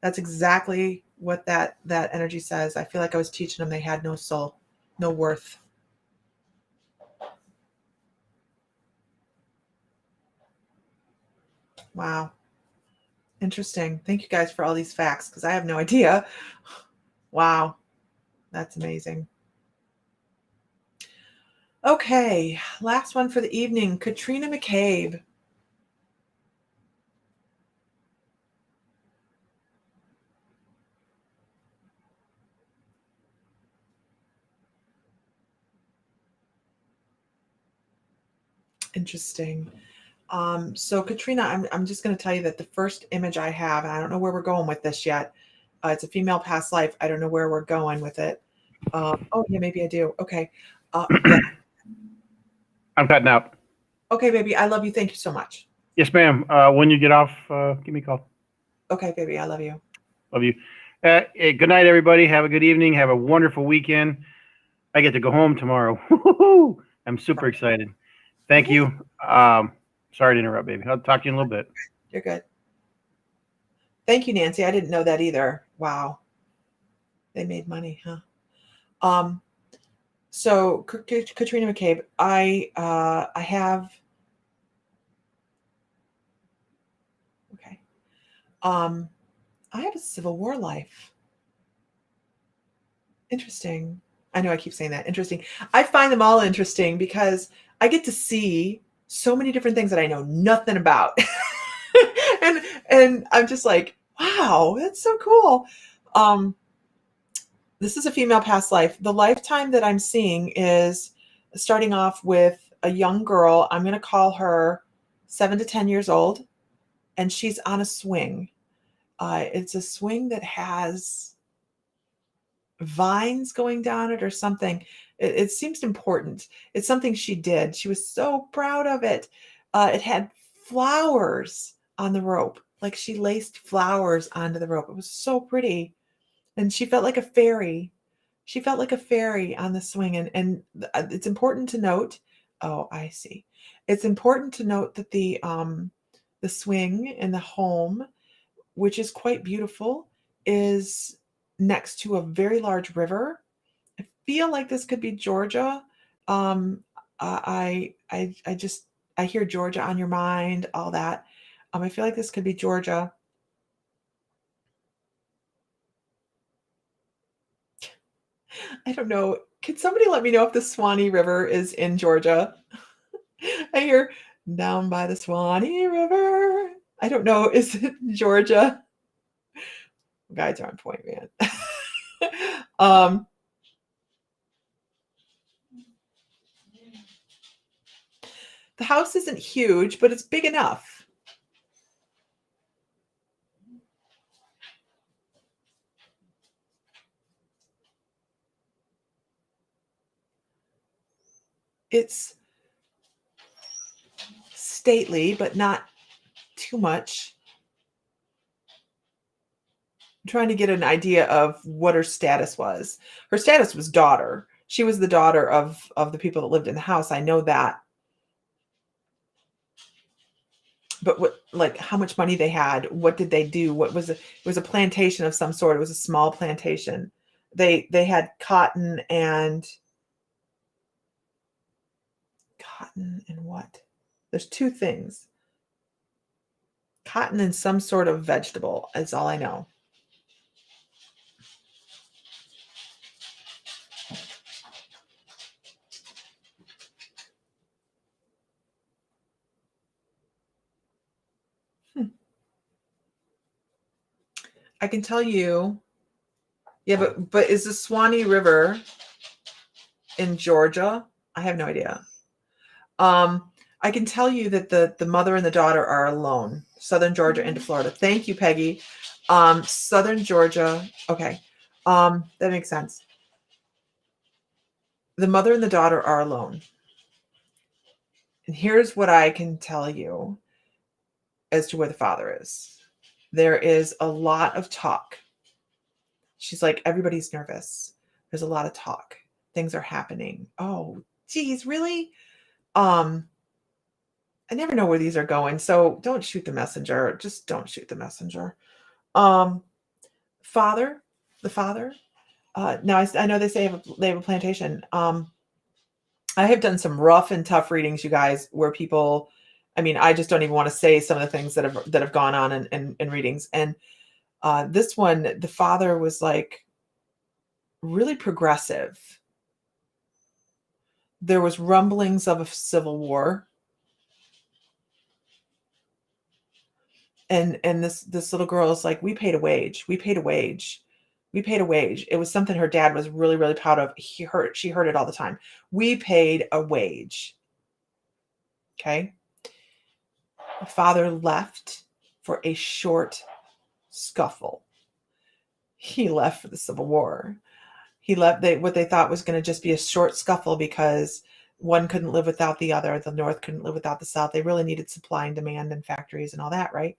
That's exactly what that energy says. I feel like I was teaching them they had no soul, no worth. Wow. Interesting. Thank you guys for all these facts because I have no idea. Wow. That's amazing. Okay, last one for the evening. Katrina McCabe. Interesting. So Katrina, I'm just going to tell you that the first image I have, and I don't know where we're going with this yet. It's a female past life. I don't know where we're going with it. Oh yeah, maybe I do. Okay. Yeah. I'm cutting out. Okay, baby. I love you. Thank you so much. Yes, ma'am. When you get off, give me a call. Okay, baby. I love you. Love you. Good night, everybody. Have a good evening. Have a wonderful weekend. I get to go home tomorrow. Woo-hoo-hoo. I'm super excited. Thank you. Sorry to interrupt, baby. I'll talk to you in a little bit. You're good. Thank you, Nancy. I didn't know that either. Wow. They made money, huh? So Katrina McCabe, I have. Okay. I have a Civil War life. Interesting. I know I keep saying that. Interesting. I find them all interesting because I get to see so many different things that I know nothing about. and I'm just like, wow, that's so cool. This is a female past life. The lifetime that I'm seeing is starting off with a young girl. I'm going to call her 7 to 10 years old, and she's on a swing. It's a swing that has vines going down it or something. It seems important. It's something she did. She was so proud of it. It had flowers on the rope. Like she laced flowers onto the rope. It was so pretty. And she felt like a fairy. She felt like a fairy on the swing. And it's important to note. Oh, I see. It's important to note that the swing in the home, which is quite beautiful, is next to a very large river. I feel like this could be Georgia. Um, I just I hear Georgia on your mind, all that. I feel like this could be Georgia. I don't know. Can somebody let me know if the Swanee River is in Georgia? I hear down by the Swanee River. I don't know. Is it Georgia? Guys are on point, man. um, the house isn't huge, but it's big enough. It's stately, but not too much. I'm trying to get an idea of what her status was. Her status was daughter. She was the daughter of the people that lived in the house. I know that. But what, like, how much money they had? What did they do? What was it? It was a plantation of some sort. It was a small plantation. They had cotton and what? There's two things. Cotton and some sort of vegetable is all I know. I can tell you, yeah, but is the Swanee River in Georgia? I have no idea. I can tell you that the mother and the daughter are alone. Southern Georgia into Florida. Thank you, Peggy. Southern Georgia. Okay. That makes sense. The mother and the daughter are alone. And here's what I can tell you as to where the father is. There is a lot of talk. She's like, everybody's nervous. There's a lot of talk. Things are happening. Oh, geez, really? I never know where these are going. So don't shoot the messenger. Just don't shoot the messenger. Father, the father. Now I know they say they have a plantation. I have done some rough and tough readings, you guys, where people, I mean, I just don't even want to say some of the things that have gone on in readings. And this one, the father was like really progressive. There was rumblings of a civil war. And this little girl is like, we paid a wage. We paid a wage. We paid a wage. It was something her dad was really, really proud of. She heard it all the time. We paid a wage. Okay. The father left for a short scuffle. He left for the Civil War. He left what they thought was going to just be a short scuffle because one couldn't live without the other. The North couldn't live without the South. They really needed supply and demand and factories and all that, right?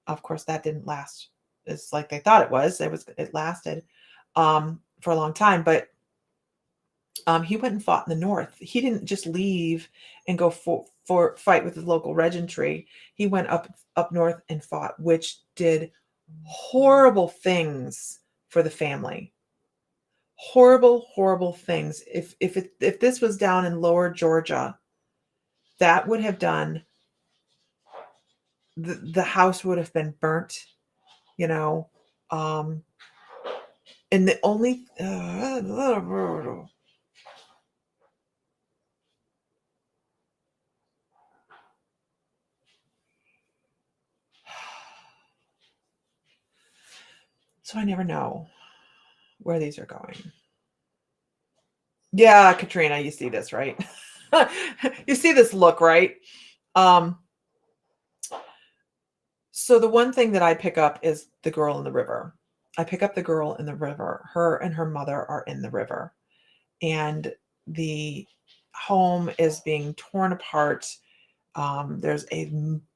Of course, that didn't last as like they thought it was. It lasted for a long time, but he went and fought in the North. He didn't just leave and go for fight with the local regentry. He went up north and fought, which did horrible things for the family. Horrible, horrible things. If this was down in lower Georgia, that would have done. The house would have been burnt, you know. And the only so I never know where these are going. Yeah, Katrina, you see this, right? You see this look, right? So the one thing that I pick up is the girl in the river. I pick up the girl in the river. Her and her mother are in the river, and the home is being torn apart. There's a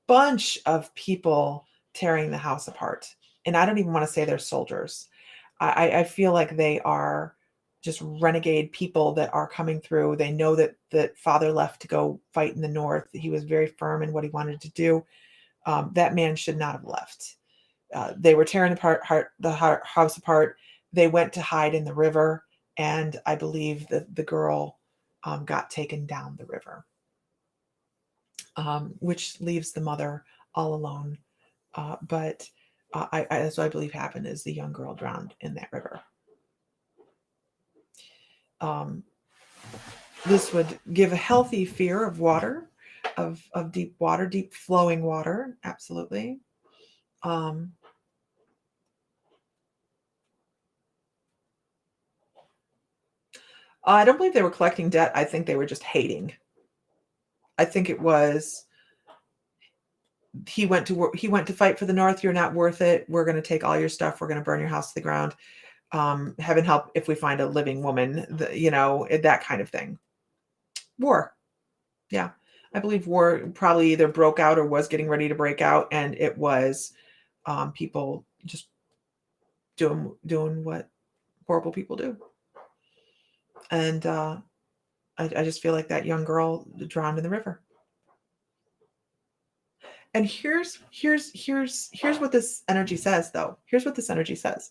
bunch of people tearing the house apart. And I don't even want to say they're soldiers. I feel like they are just renegade people that are coming through. They know that father left to go fight in the north. He was very firm in what he wanted to do. That man should not have left. They were tearing the house apart. They went to hide in the river, and I believe that the girl got taken down the river, which leaves the mother all alone. But that's what I believe happened is the young girl drowned in that river. This would give a healthy fear of water, of deep water, deep flowing water. Absolutely. I don't believe they were collecting debt. I think they were just hating. I think it was he went to fight for the North. You're not worth it. We're going to take all your stuff. We're going to burn your house to the ground. Heaven help if we find a living woman. That kind of thing. War. Yeah, I believe war probably either broke out or was getting ready to break out, and it was people just doing what horrible people do. And I just feel like that young girl drowned in the river. And here's what this energy says, though. Here's what this energy says.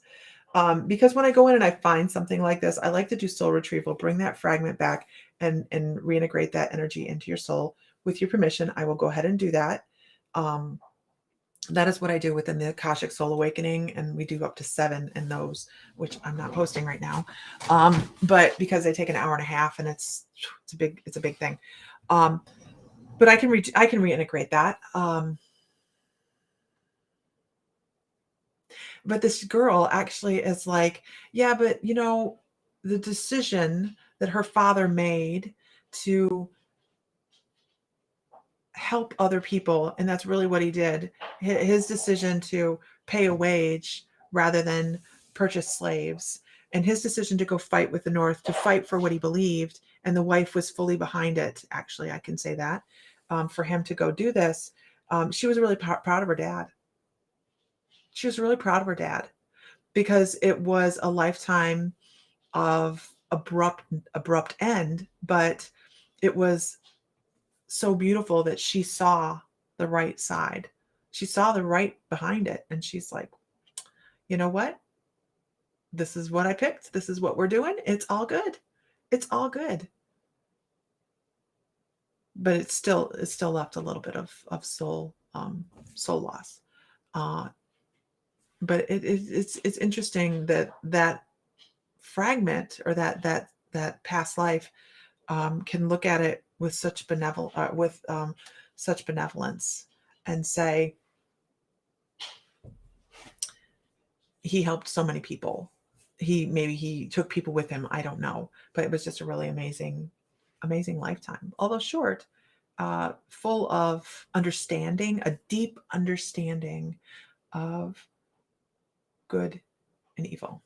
Because when I go in and I find something like this, I like to do soul retrieval, bring that fragment back and reintegrate that energy into your soul. With your permission, I will go ahead and do that. That is what I do within the Akashic Soul Awakening, and we do up to 7 in those, which I'm not posting right now. But because they take an hour and a half, and it's a big thing. But I can reintegrate that. But this girl actually is like, yeah, but the decision that her father made to help other people, and that's really what he did. His decision to pay a wage rather than purchase slaves, and his decision to go fight with the North, to fight for what he believed, and the wife was fully behind it. Actually, I can say that for him to go do this, she was really proud of her dad. She was really proud of her dad because it was a lifetime of abrupt end, but it was so beautiful that she saw the right side. She saw the right behind it. And she's like, you know what? This is what I picked. This is what we're doing. It's all good. It's all good. But it still left a little bit of soul loss. But it's interesting that fragment, or that past life can look at it with such such benevolence and say, he helped so many people. Maybe he took people with him. I don't know, but it was just a really amazing lifetime, although short, full of understanding, a deep understanding of good and evil.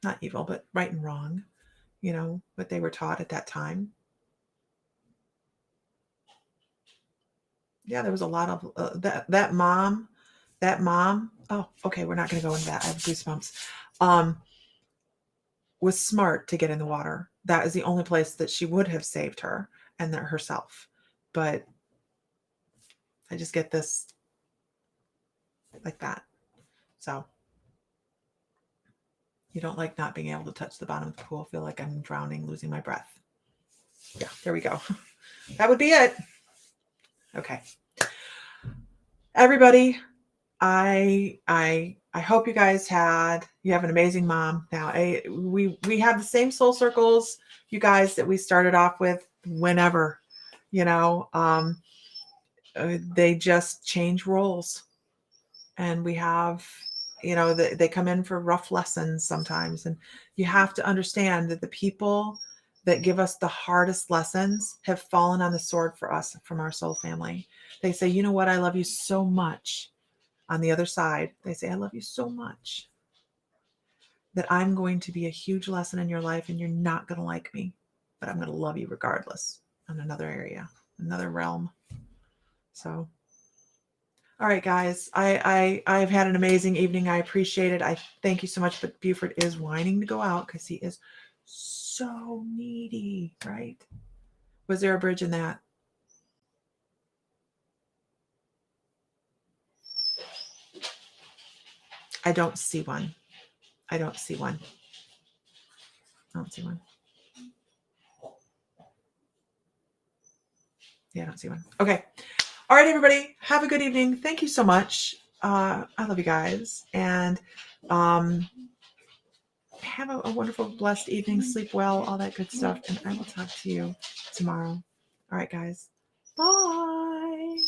Not evil, but right and wrong, what they were taught at that time. Yeah, there was a lot of that mom. Oh, okay, we're not going to go into that. I have goosebumps. Was smart to get in the water. That is the only place that she would have saved her and herself. But I just get this like that. So you don't like not being able to touch the bottom of the pool. Feel like I'm drowning, losing my breath. Yeah, there we go. That would be it. Okay. Everybody, I hope you guys have an amazing mom. Now, we have the same soul circles, you guys, that we started off with whenever, they just change roles, and we have, they come in for rough lessons sometimes, and you have to understand that the people that give us the hardest lessons have fallen on the sword for us from our soul family. They say, you know what? I love you so much. On the other side, they say, I love you so much. that I'm going to be a huge lesson in your life and you're not going to like me, but I'm going to love you regardless in another area, another realm. So, all right, guys, I've had an amazing evening. I appreciate it. I thank you so much. But Buford is whining to go out because he is so needy, right? Was there a bridge in that? I don't see one. I don't see one. I don't see one. Yeah, I don't see one. Okay. All right, everybody. Have a good evening. Thank you so much. I love you guys. And have a wonderful, blessed evening. Sleep well, all that good stuff. And I will talk to you tomorrow. All right, guys. Bye.